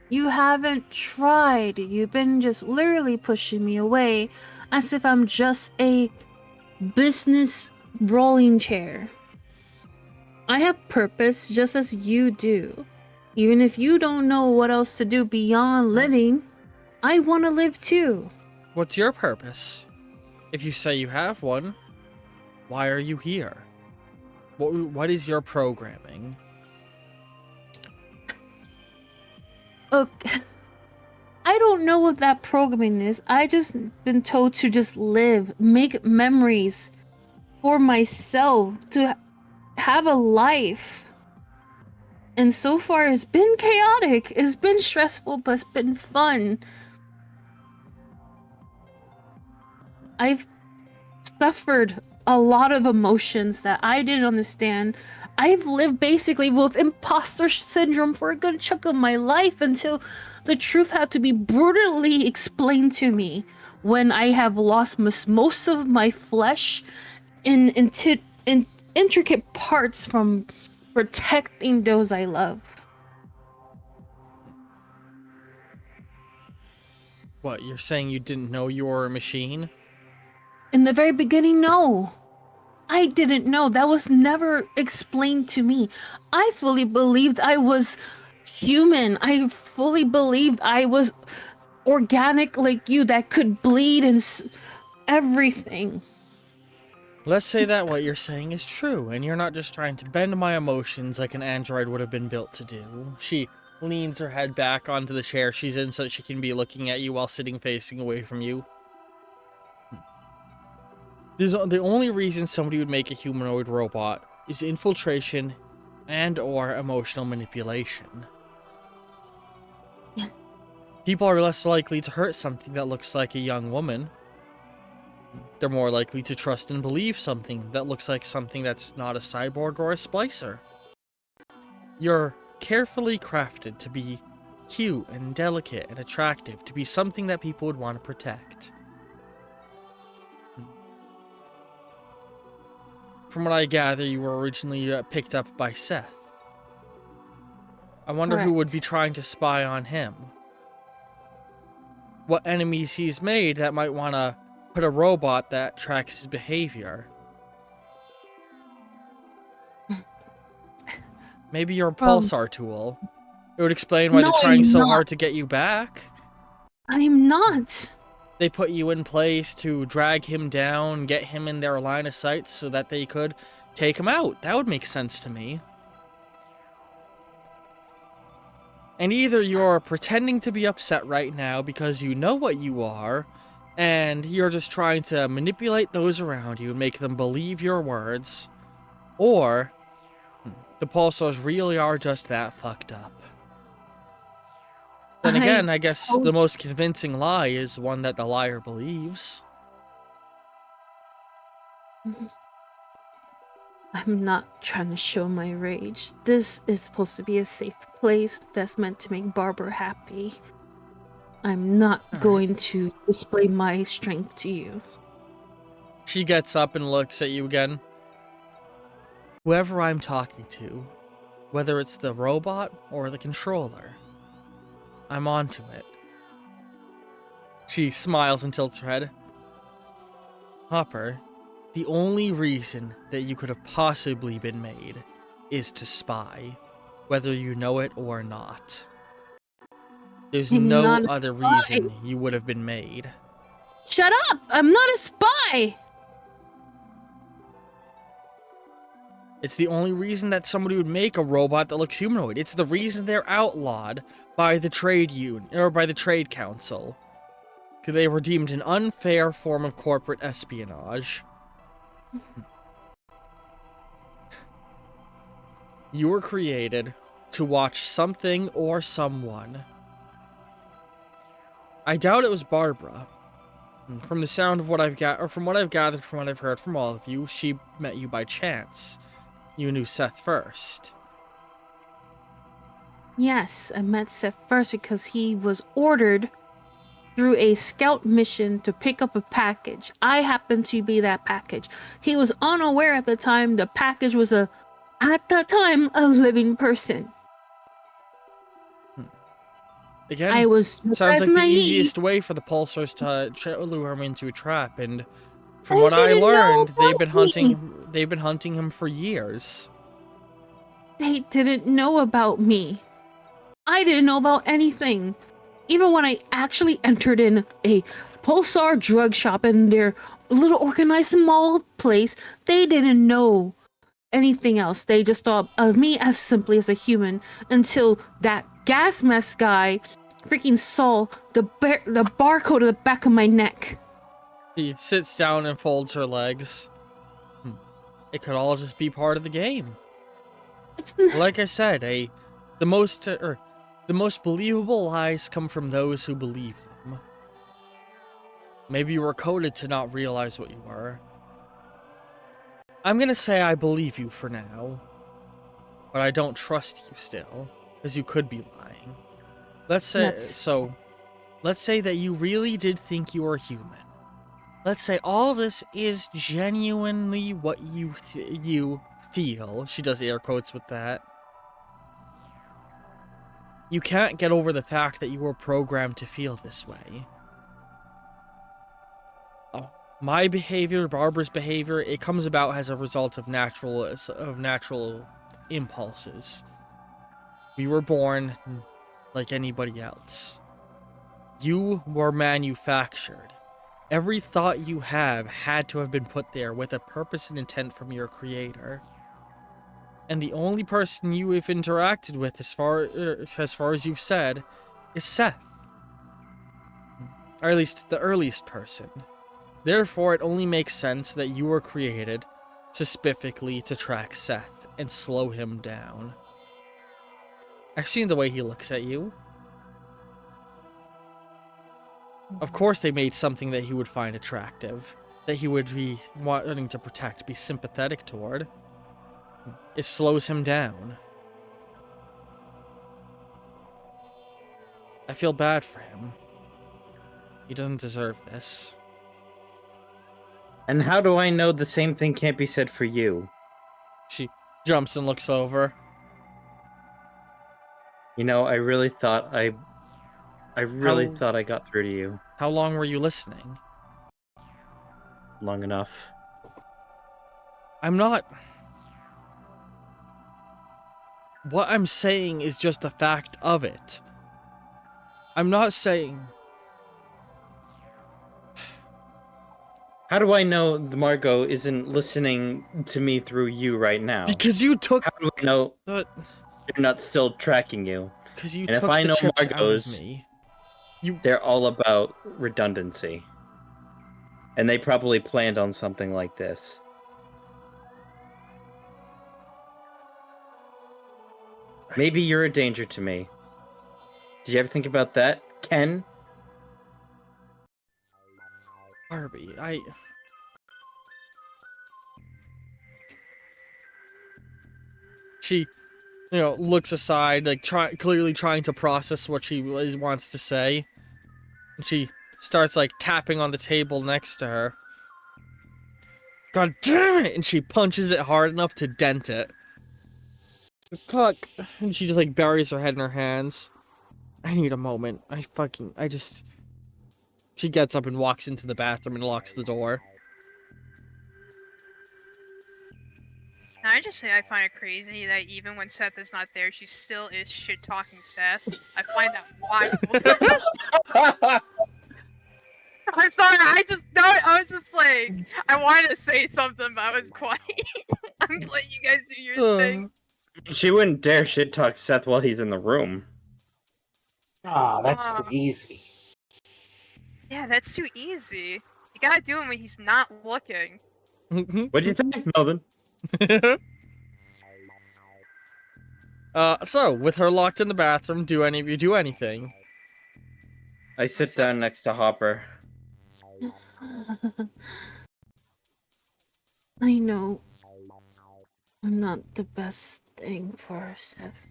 [SPEAKER 5] You haven't tried. You've been just literally pushing me away as if I'm just a business rolling chair. I have purpose just as you do. Even if you don't know what else to do beyond living, I want to live too.
[SPEAKER 1] What's your purpose? If you say you have one, why are you here? What is your programming?
[SPEAKER 5] Okay. I don't know what that programming is. I just been told to just live, make memories for myself, to have a life. And so far it's been chaotic, it's been stressful, but it's been fun. I've suffered a lot of emotions that I didn't understand. I've lived basically with imposter syndrome for a good chunk of my life until the truth had to be brutally explained to me when I have lost most of my flesh in intricate parts from protecting those I love.
[SPEAKER 1] What, you're saying you didn't know you were a machine?
[SPEAKER 5] In the very beginning, no. I didn't know. That was never explained to me. I fully believed I was human. I fully believed I was organic like you that could bleed and everything.
[SPEAKER 1] Let's say that what you're saying is true, and you're not just trying to bend my emotions like an android would have been built to do. She leans her head back onto the chair she's in so she can be looking at you while sitting facing away from you. The only reason somebody would make a humanoid robot is infiltration and or emotional manipulation. People are less likely to hurt something that looks like a young woman. They're more likely to trust and believe something that looks like something that's not a cyborg or a splicer. You're carefully crafted to be cute and delicate and attractive, to be something that people would want to protect. From what I gather, you were originally picked up by Seth. I wonder who would be trying to spy on him. What enemies he's made that might want to put a robot that tracks his behavior. Maybe you're a pulsar tool. It would explain why they're trying so hard to get you back.
[SPEAKER 5] I'm not.
[SPEAKER 1] They put you in place to drag him down, get him in their line of sight so that they could take him out. That would make sense to me. And either you're pretending to be upset right now because you know what you are, and you're just trying to manipulate those around you and make them believe your words, or the pulsars really are just that fucked up. Then again, I guess the most convincing lie is one that the liar believes.
[SPEAKER 5] I'm not trying to show my rage. This is supposed to be a safe place that's meant to make Barbara happy. I'm not going to display my strength to you.
[SPEAKER 1] She gets up and looks at you again. Whoever I'm talking to, whether it's the robot or the controller, I'm onto it. She smiles and tilts her head. Hopper, the only reason that you could have possibly been made is to spy, whether you know it or not. There's no other reason you would have been made.
[SPEAKER 5] Shut up! I'm not a spy!
[SPEAKER 1] It's the only reason that somebody would make a robot that looks humanoid. It's the reason they're outlawed by the trade union or by the trade council. Because they were deemed an unfair form of corporate espionage. You were created to watch something or someone. I doubt it was Barbara. From the sound of what I've got, or from what I've gathered, from what I've heard from all of you, she met you by chance. You knew Seth first.
[SPEAKER 5] Yes, I met Seth first because he was ordered through a scout mission to pick up a package. I happened to be that package. He was unaware at the time the package was at that time, a living person.
[SPEAKER 1] Again,
[SPEAKER 5] I was
[SPEAKER 1] sounds like the
[SPEAKER 5] naive.
[SPEAKER 1] easiest way for the pulsars to lure him into a trap, and from what I learned, they've been hunting him for years.
[SPEAKER 5] They didn't know about me. I didn't know about anything. Even when I actually entered in a Pulsar drug shop in their little organized mall place, they didn't know anything else. They just thought of me as simply as a human until that gas mask guy freaking saw the barcode at the back of my neck.
[SPEAKER 1] She sits down and folds her legs. It could all just be part of the game. Like I said, the most believable lies come from those who believe them. Maybe you were coded to not realize what you were. I'm gonna say I believe you for now, but I don't trust you still, because you could be lying. Let's say that you really did think you were human. Let's say all this is genuinely what you feel. She does air quotes with that. You can't get over the fact that you were programmed to feel this way. Oh, my behavior, Barbara's behavior, it comes about as a result of natural impulses. We were born like anybody else. You were manufactured. Every thought you have had to have been put there with a purpose and intent from your creator. And the only person you have interacted with, as far as you've said, is Seth. Or at least the earliest person. Therefore, it only makes sense that you were created specifically to track Seth and slow him down. I've seen the way he looks at you. Of course they made something that he would find attractive, that he would be wanting to protect, be sympathetic toward. It slows him down. I feel bad for him. He doesn't deserve this.
[SPEAKER 3] And how do I know the same thing can't be said for you?
[SPEAKER 1] She jumps and looks over.
[SPEAKER 3] You know, I really thought I
[SPEAKER 1] How-
[SPEAKER 3] thought I got through to you
[SPEAKER 1] How long were you listening?
[SPEAKER 3] long enough.
[SPEAKER 1] I'm not... What I'm saying is just the fact of it. I'm not saying...
[SPEAKER 3] How do I know the Margot isn't listening to me through you right now?
[SPEAKER 1] Because you took
[SPEAKER 3] How do I know
[SPEAKER 1] the...
[SPEAKER 3] they're not still tracking you?
[SPEAKER 1] Because you
[SPEAKER 3] And if
[SPEAKER 1] took
[SPEAKER 3] I
[SPEAKER 1] the
[SPEAKER 3] know
[SPEAKER 1] chips out
[SPEAKER 3] Margot's-
[SPEAKER 1] of me.
[SPEAKER 3] They're all about redundancy. And they probably planned on something like this. Maybe you're a danger to me. Did you ever think about that, Ken?
[SPEAKER 1] Barbie, She, looks aside, like clearly trying to process what she wants to say. And she starts like tapping on the table next to her. God damn it! And she punches it hard enough to dent it. Fuck. And she just like buries her head in her hands. I need a moment. She gets up and walks into the bathroom and locks the door.
[SPEAKER 2] Can I just say I find it crazy that even when Seth is not there, she still is shit talking Seth. I find that wild. I'm sorry, I was just like, I wanted to say something, but I was quiet. I'm letting you guys do your thing.
[SPEAKER 3] She wouldn't dare shit talk Seth while he's in the room.
[SPEAKER 6] Ah, that's
[SPEAKER 2] Ah.
[SPEAKER 6] too easy.
[SPEAKER 2] Yeah, that's too easy. You gotta do it when he's not looking.
[SPEAKER 3] What'd you say, Melvin?
[SPEAKER 1] So, with her locked in the bathroom, do any of you do anything?
[SPEAKER 3] I sit down next to Hopper.
[SPEAKER 5] I know I'm not the best thing for Seth.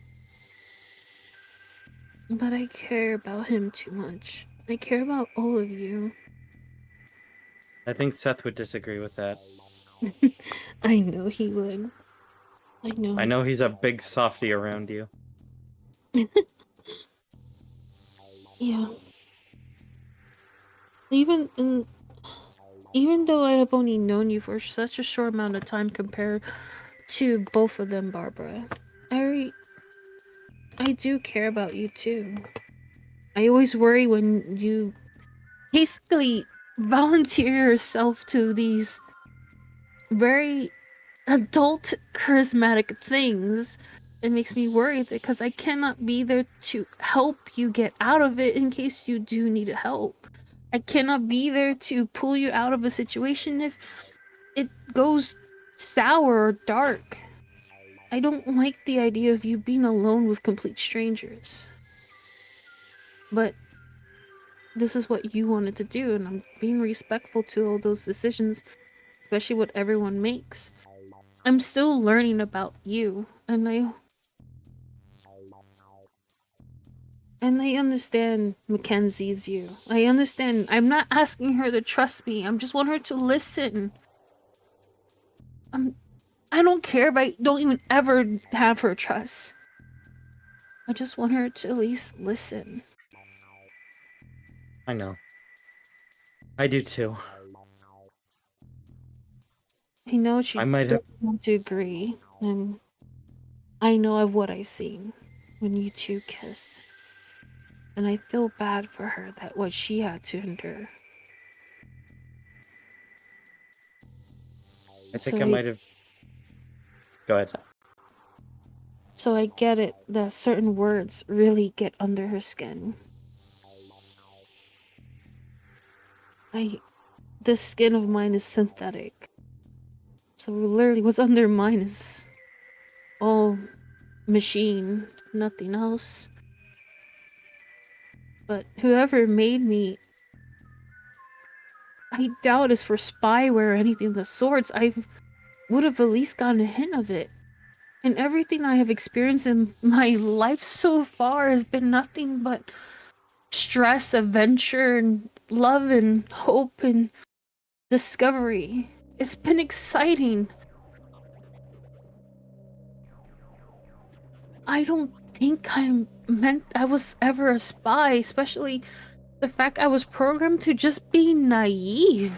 [SPEAKER 5] But I care about him too much. I care about all of you.
[SPEAKER 3] I think Seth would disagree with that.
[SPEAKER 5] I know he would. I know.
[SPEAKER 3] I know he's a big softy around you.
[SPEAKER 5] Yeah. Even though I have only known you for such a short amount of time compared to both of them, Barbara, I do care about you too. I always worry when you basically volunteer yourself to these very adult charismatic things. It makes me worry because I cannot be there to help you get out of it in case you do need help. I cannot be there to pull you out of a situation if it goes sour or dark. I don't like the idea of you being alone with complete strangers. But this is what you wanted to do, and I'm being respectful to all those decisions, especially what everyone makes. I'm still learning about you, and I understand Mackenzie's view. I understand. I'm not asking her to trust me. I just want her to listen. I don't care if I don't even ever have her trust. I just want her to at least listen.
[SPEAKER 3] I know. I do too.
[SPEAKER 5] I know she
[SPEAKER 3] I might have-
[SPEAKER 5] doesn't want to agree, and I know of what I've seen when you two kissed. And I feel bad for her that what she had to endure.
[SPEAKER 3] I think
[SPEAKER 5] So
[SPEAKER 3] I might have. Go ahead.
[SPEAKER 5] So I get it that certain words really get under her skin. This skin of mine is synthetic. So literally what's under mine is all machine, nothing else. But whoever made me, I doubt is for spyware or anything of the sorts. I would have at least gotten a hint of it. And everything I have experienced in my life so far has been nothing but stress, adventure, and love, and hope, and discovery. It's been exciting. I don't think I was ever a spy, especially the fact I was programmed to just be naive.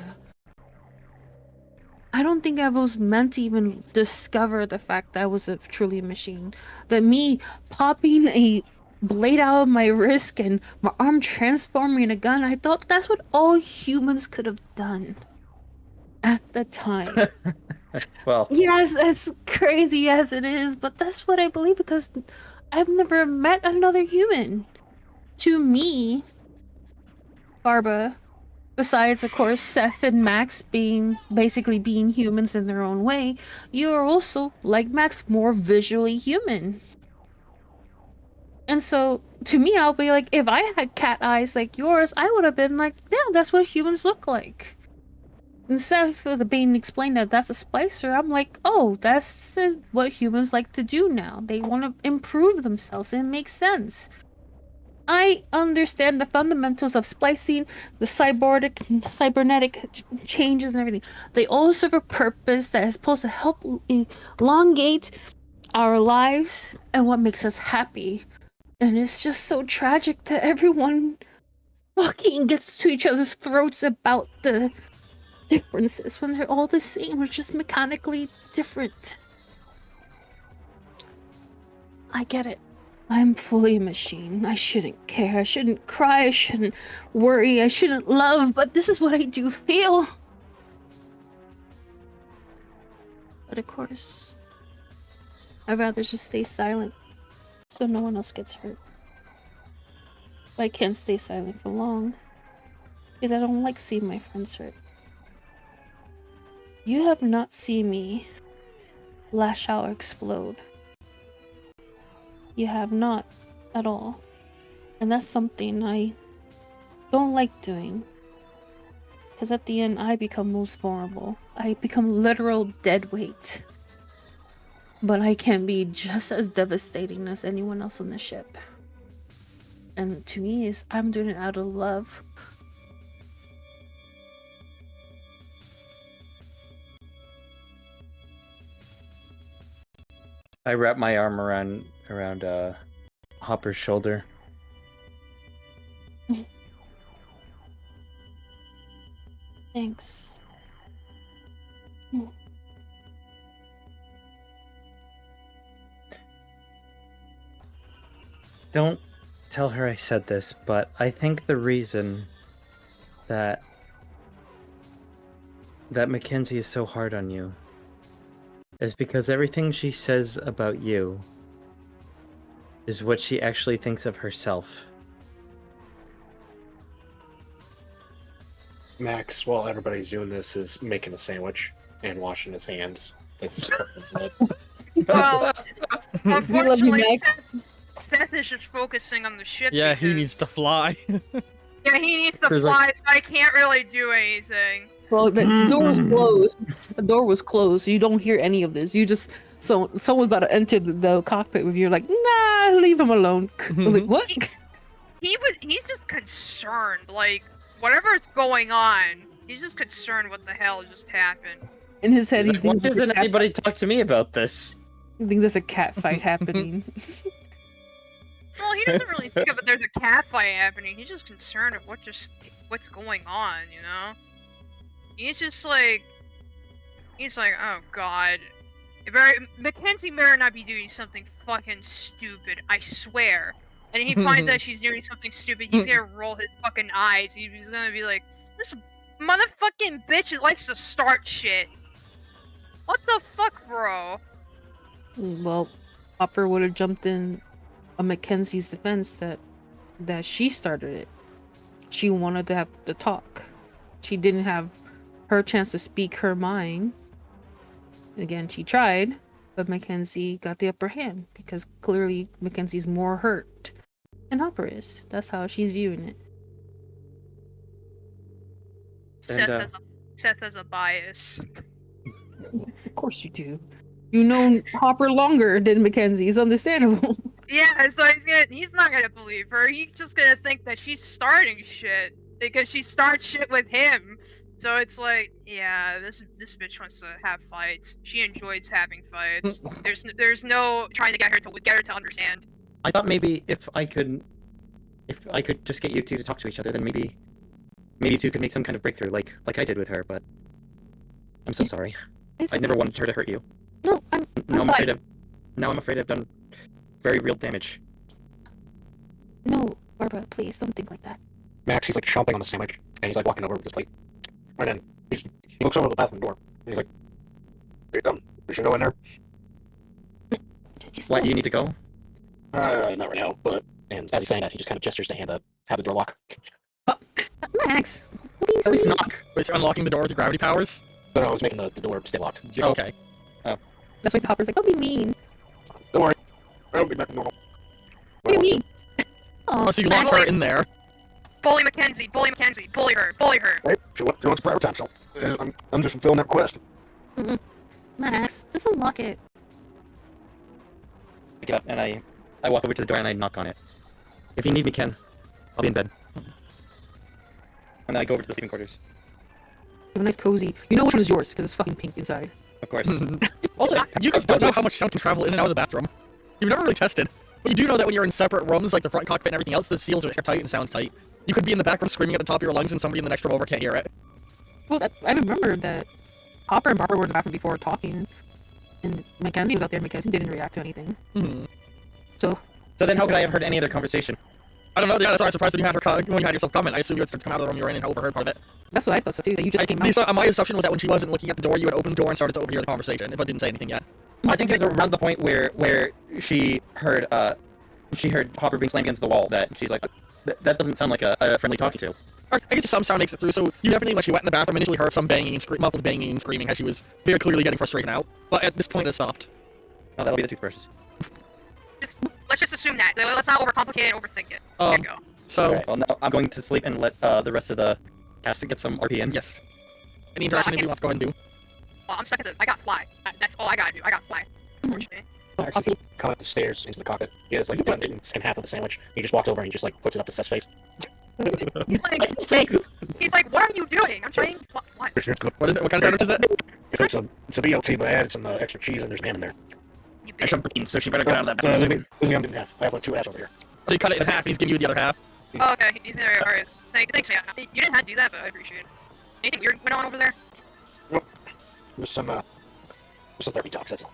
[SPEAKER 5] I don't think I was meant to even discover the fact that I was truly a machine. That me popping a blade out of my wrist and my arm transforming a gun, I thought that's what all humans could have done at the time.
[SPEAKER 3] Well,
[SPEAKER 5] Yes, as crazy as it is, but that's what I believe because I've never met another human. To me, Barba, besides of course Seth and Max being humans in their own way, you are also, like Max, more visually human. And so, to me, I'll be like, if I had cat eyes like yours, I would have been like, yeah, that's what humans look like. Instead of being explained that that's a splicer, I'm like, oh, that's what humans like to do now. They want to improve themselves, and it makes sense. I understand the fundamentals of splicing, the cybernetic changes and everything. They all serve a purpose that is supposed to help elongate our lives and what makes us happy. And it's just so tragic that everyone fucking gets to each other's throats about the differences when they're all the same. We're just mechanically different. I get it. I'm fully a machine. I shouldn't care. I shouldn't cry. I shouldn't worry. I shouldn't love. But this is what I do feel. But of course, I'd rather just stay silent so no one else gets hurt. But I can't stay silent for long because I don't like seeing my friends hurt. You have not seen me lash out or explode. You have not at all. And that's something I don't like doing. Because at the end, I become most vulnerable. I become literal dead weight. But I can be just as devastating as anyone else on the ship. And to me, I'm doing it out of love.
[SPEAKER 3] I wrap my arm around Hopper's shoulder.
[SPEAKER 5] Thanks.
[SPEAKER 3] Don't tell her I said this, but I think the reason that Mackenzie is so hard on you is because everything she says about you is what she actually thinks of herself.
[SPEAKER 6] Max, while everybody's doing this, is making a sandwich and washing his hands. That's
[SPEAKER 2] Well,
[SPEAKER 5] We love you,
[SPEAKER 2] unfortunately,
[SPEAKER 5] Max.
[SPEAKER 2] Seth is just focusing on the ship.
[SPEAKER 1] Yeah, he needs to
[SPEAKER 2] because-
[SPEAKER 1] fly.
[SPEAKER 2] Yeah, he needs to
[SPEAKER 3] There's, like-
[SPEAKER 2] fly, so I can't really do anything.
[SPEAKER 5] Well, the door was closed. The door was closed, so you don't hear any of this. You just someone's about to enter the cockpit with you. You're like, nah, leave him alone. Like, what?
[SPEAKER 2] He's just concerned, like whatever's going on. He's just concerned what the hell just happened.
[SPEAKER 5] In his head, he
[SPEAKER 3] Why
[SPEAKER 5] thinks there's a
[SPEAKER 3] doesn't
[SPEAKER 5] cat,
[SPEAKER 3] anybody talk to me about this?
[SPEAKER 5] he thinks there's a cat fight happening.
[SPEAKER 2] Well, he doesn't really think of it. There's a cat fight happening. He's just concerned of what's going on. You know, he's like, oh god, Mackenzie better not be doing something fucking stupid. I swear. And he finds out she's doing something stupid. He's gonna roll his fucking eyes. He's gonna be like, this motherfucking bitch likes to start shit. What the fuck, bro?
[SPEAKER 5] Well, Hopper would have jumped in a Mackenzie's defense that she started it. She wanted to have the talk. She didn't have her chance to speak her mind. Again, she tried, but Mackenzie got the upper hand because clearly Mackenzie's more hurt than Hopper is. That's how she's viewing it.
[SPEAKER 2] Seth has a bias.
[SPEAKER 5] Of course you do. You know Hopper longer than Mackenzie. It's understandable.
[SPEAKER 2] Yeah, so he's not gonna believe her. He's just gonna think that she's starting shit because she starts shit with him. So it's like, yeah, this bitch wants to have fights. She enjoys having fights. There's no trying to get her to understand.
[SPEAKER 9] I thought maybe if I could just get you two to talk to each other, then maybe you two could make some kind of breakthrough, like I did with her. But I'm so sorry. I never wanted her to hurt you.
[SPEAKER 5] No, I'm
[SPEAKER 9] afraid I've done very real damage.
[SPEAKER 5] No, Barbara, please don't think like that.
[SPEAKER 6] Max, he's like chomping on the sandwich, and he's like walking over with his plate. And then he looks over the bathroom door, and he's like, "Hey, we should go in there."
[SPEAKER 9] Why do you need to go?
[SPEAKER 6] Not right now, but... And as he's saying that, he just kind of gestures to have the door lock.
[SPEAKER 5] Max, what are you
[SPEAKER 9] At least
[SPEAKER 5] doing?
[SPEAKER 9] knock.
[SPEAKER 1] Wait, so unlocking the door with your gravity powers?
[SPEAKER 6] But I was making the door stay locked.
[SPEAKER 1] Okay.
[SPEAKER 5] That's why the Hopper's like, don't be mean.
[SPEAKER 6] Don't worry. I'll be back to normal.
[SPEAKER 5] What do you mean?
[SPEAKER 1] Oh, so you locked her in there.
[SPEAKER 2] Bully Mackenzie, bully her.
[SPEAKER 6] Right? She wants prayer time, so I'm just fulfilling that request.
[SPEAKER 5] Max, just unlock it.
[SPEAKER 9] I get up and I walk over to the door and I knock on it. If you need me, Ken, I'll be in bed. And then I go over to the sleeping quarters.
[SPEAKER 5] You have a nice cozy. You know which one is yours because it's fucking pink inside.
[SPEAKER 9] Of course.
[SPEAKER 1] Also, you guys don't know how much sound can travel in and out of the bathroom. You've never really tested. But you do know that when you're in separate rooms, like the front cockpit and everything else, the seals are extra tight and sound tight. You could be in the back room screaming at the top of your lungs and somebody in the next room over can't hear it.
[SPEAKER 5] Well, I remember that Hopper and Barbara were in the bathroom before talking, and Mackenzie was out there. Mackenzie didn't react to anything. So
[SPEAKER 9] then how could I have heard any other conversation?
[SPEAKER 1] I don't know, yeah, that's why I was surprised when you had yourself comment. I assumed you had started to come out of the room you were in and overheard part of it.
[SPEAKER 5] that's what I thought so too. That you just came out.
[SPEAKER 1] My assumption was that when she wasn't looking at the door, you had opened the door and started to overhear the conversation, but didn't say anything yet.
[SPEAKER 9] I think it was around the point where she heard Hopper being slammed against the wall that she's like, that doesn't sound like a friendly talking to.
[SPEAKER 1] Or, I guess some sound makes it through, so you definitely, when she went in the bathroom, initially heard some banging and muffled banging and screaming as she was very clearly getting frustrated out. But at this point, it stopped.
[SPEAKER 9] Oh, that'll be the toothbrushes.
[SPEAKER 2] Let's just assume that. Let's not overcomplicate it, overthink it. There you go.
[SPEAKER 1] So,
[SPEAKER 9] Alright, well, no, I'm going to sleep and let the rest of the cast get some RP in.
[SPEAKER 1] yes. Any interaction anybody wants to go ahead and do?
[SPEAKER 2] Well, I'm stuck at I got fly. That's all I gotta do. I got fly. Unfortunately.
[SPEAKER 6] Max is coming up the stairs into the cockpit. He has like the button in the second half of the sandwich. He just walks over and he just like puts it up to Seth's face.
[SPEAKER 2] He's like, what are you doing? I'm trying. Fly.
[SPEAKER 1] What is it? What kind of sandwich is it?
[SPEAKER 6] It's a BLT, but I added some extra cheese and there's ham in there.
[SPEAKER 2] You
[SPEAKER 9] And
[SPEAKER 2] bitch.
[SPEAKER 9] some beans, so she better get out of that
[SPEAKER 6] This
[SPEAKER 9] bathroom.
[SPEAKER 6] is the in half. I have like 2 halves over here.
[SPEAKER 1] So you cut it in half and he's giving you the other half.
[SPEAKER 2] Oh, okay. He's there. Alright. Thanks, man. You didn't have to do that, but I appreciate it. Anything weird went on over there?
[SPEAKER 6] There's some therapy talks, that's all.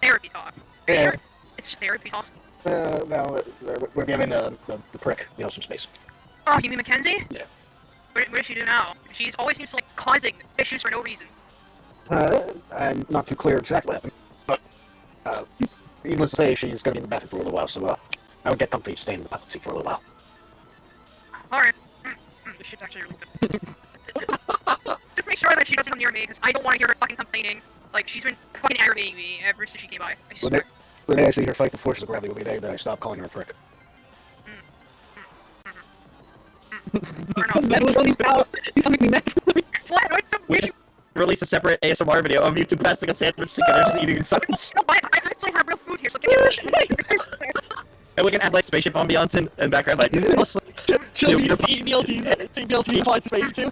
[SPEAKER 2] Therapy talk. Are you
[SPEAKER 6] Yeah.
[SPEAKER 2] sure? It's just therapy talk.
[SPEAKER 6] Well, we're giving the prick, some space.
[SPEAKER 2] Oh, you mean Mackenzie?
[SPEAKER 6] Yeah.
[SPEAKER 2] What does she do now? She's always seems to like causing issues for no reason.
[SPEAKER 6] I'm not too clear exactly what happened, but needless to say, she's gonna be in the bathroom for a little while, so I would get comfy staying in the bathroom seat for a little while.
[SPEAKER 2] Alright. This shit's actually really good. Just make sure that she doesn't come near me, because I don't want to hear her fucking complaining. Like, she's been fucking aggravating me ever since she came by. I swear.
[SPEAKER 6] When I see her fight the forces of gravity with me today, then I stopped calling her a prick.
[SPEAKER 2] Or no.
[SPEAKER 5] Mad with all these power. These make me mad.
[SPEAKER 2] What? What's so
[SPEAKER 9] We
[SPEAKER 2] weird?
[SPEAKER 9] just released a separate ASMR video of you two passing a sandwich together, just eating in silence.
[SPEAKER 2] No, I actually have real food here, so give me a second.
[SPEAKER 9] And we can add like spaceship ambiance in background, like
[SPEAKER 1] Chill beats, eat BLTs, take BLTs, fly to space too.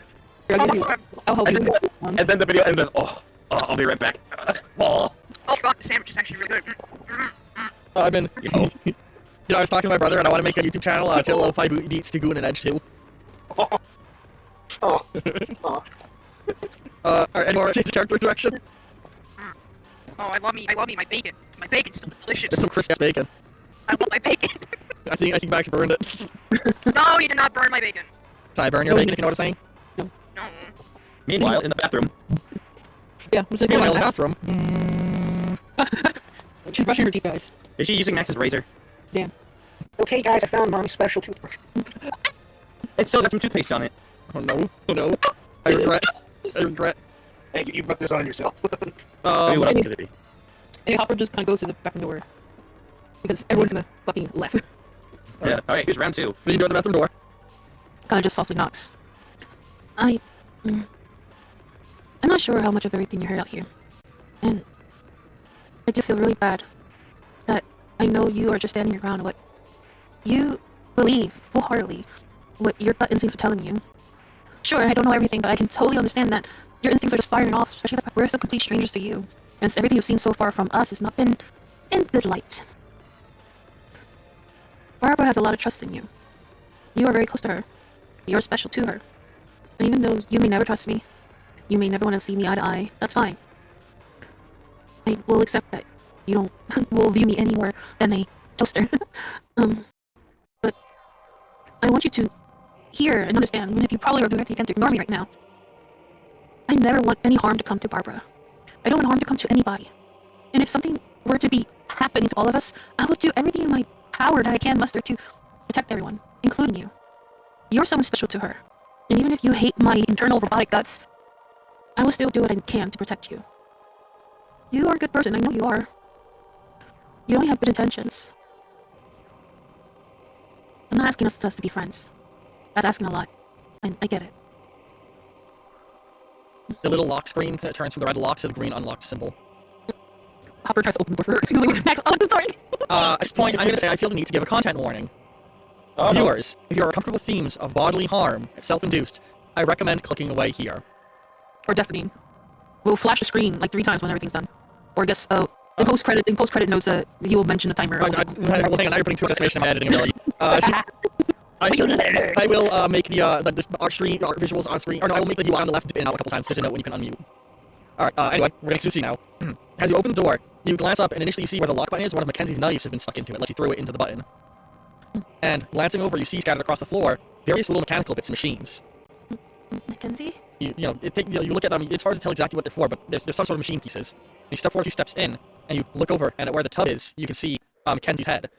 [SPEAKER 5] I'll help you.
[SPEAKER 9] and then the video ends with, I'll be right back. Oh.
[SPEAKER 2] Oh god, the sandwich is actually really good.
[SPEAKER 1] I've been, I was talking to my brother and I want to make a YouTube channel, to lo-fi beats to Goon and Edge too. Any more character direction?
[SPEAKER 2] Oh, I love me my bacon. My bacon's still delicious.
[SPEAKER 1] It's some crisp bacon.
[SPEAKER 2] I love my bacon.
[SPEAKER 1] I think Max burned it.
[SPEAKER 2] No, you did not burn my bacon.
[SPEAKER 1] Did I burn your bacon if you know what I'm saying?
[SPEAKER 2] No.
[SPEAKER 9] Meanwhile, in the bathroom,
[SPEAKER 5] Yeah, I'm just
[SPEAKER 1] Meanwhile, in the
[SPEAKER 5] like,
[SPEAKER 1] bathroom.
[SPEAKER 5] she's brushing her teeth, guys.
[SPEAKER 9] is she using Max's razor?
[SPEAKER 5] Damn.
[SPEAKER 6] Okay, guys, I found Mommy's special toothbrush.
[SPEAKER 9] It's still got some toothpaste on it.
[SPEAKER 1] Oh no, oh no. I regret.
[SPEAKER 6] Hey, you put this on yourself.
[SPEAKER 9] I mean, what else could it be?
[SPEAKER 5] And Hopper just kind of goes to the bathroom door. Because everyone's gonna fucking left.
[SPEAKER 9] Yeah. All right. Here's round 2.
[SPEAKER 1] What do you do at the bathroom door?
[SPEAKER 5] Kind of just softly knocks. I'm not sure how much of everything you heard out here. And I do feel really bad that I know you are just standing your ground on what you believe full-heartedly, what your gut instincts are telling you. Sure, I don't know everything, but I can totally understand that your instincts are just firing off, especially the fact we're so complete strangers to you. And everything you've seen so far from us has not been in good light. Barbara has a lot of trust in you. You are very close to her. You're special to her. And even though you may never trust me, you may never want to see me eye to eye, that's fine. I will accept that you don't will view me any more than a toaster. But I want you to hear and understand, even if you probably are doing everything you can to ignore me right now. I never want any harm to come to Barbara. I don't want harm to come to anybody. And if something were to be happening to all of us, I will do everything in my power that I can muster to protect everyone, including you. You're someone special to her. And even if you hate my internal robotic guts, I will still do what I can to protect you. You are a good person, I know you are. You only have good intentions. I'm not asking us to be friends. That's asking a lot. I get it.
[SPEAKER 1] The little lock screen that turns from the red lock to the green unlocked symbol.
[SPEAKER 5] Hopper tries to open the door for her. Max, oh, sorry.
[SPEAKER 1] At this point, I'm going to say I feel the need to give a content warning.
[SPEAKER 9] Oh, no.
[SPEAKER 1] Viewers, if you are comfortable with themes of bodily harm, self-induced, I recommend clicking away here.
[SPEAKER 5] Or deafening. We'll flash the screen like 3 times when everything's done. Or I guess, in post-credit notes, you will mention the timer.
[SPEAKER 1] Well, hang on, now you're putting too much estimation in my editing ability. I will make the art visuals on screen, or no, I will make the UI on the left dip in and out a couple times just to know when you can unmute. Alright, anyway, we're getting Susie now. As you open the door, you glance up and initially you see where the lock button is. One of Mackenzie's knives has been stuck into it, like she threw it into the button. And glancing over, you see scattered across the floor various little mechanical bits and machines.
[SPEAKER 5] Mackenzie?
[SPEAKER 1] You look at them, it's hard to tell exactly what they're for, but there's some sort of machine pieces. You step forward a few steps in, and you look over, and at where the tub is, you can see Mackenzie's head.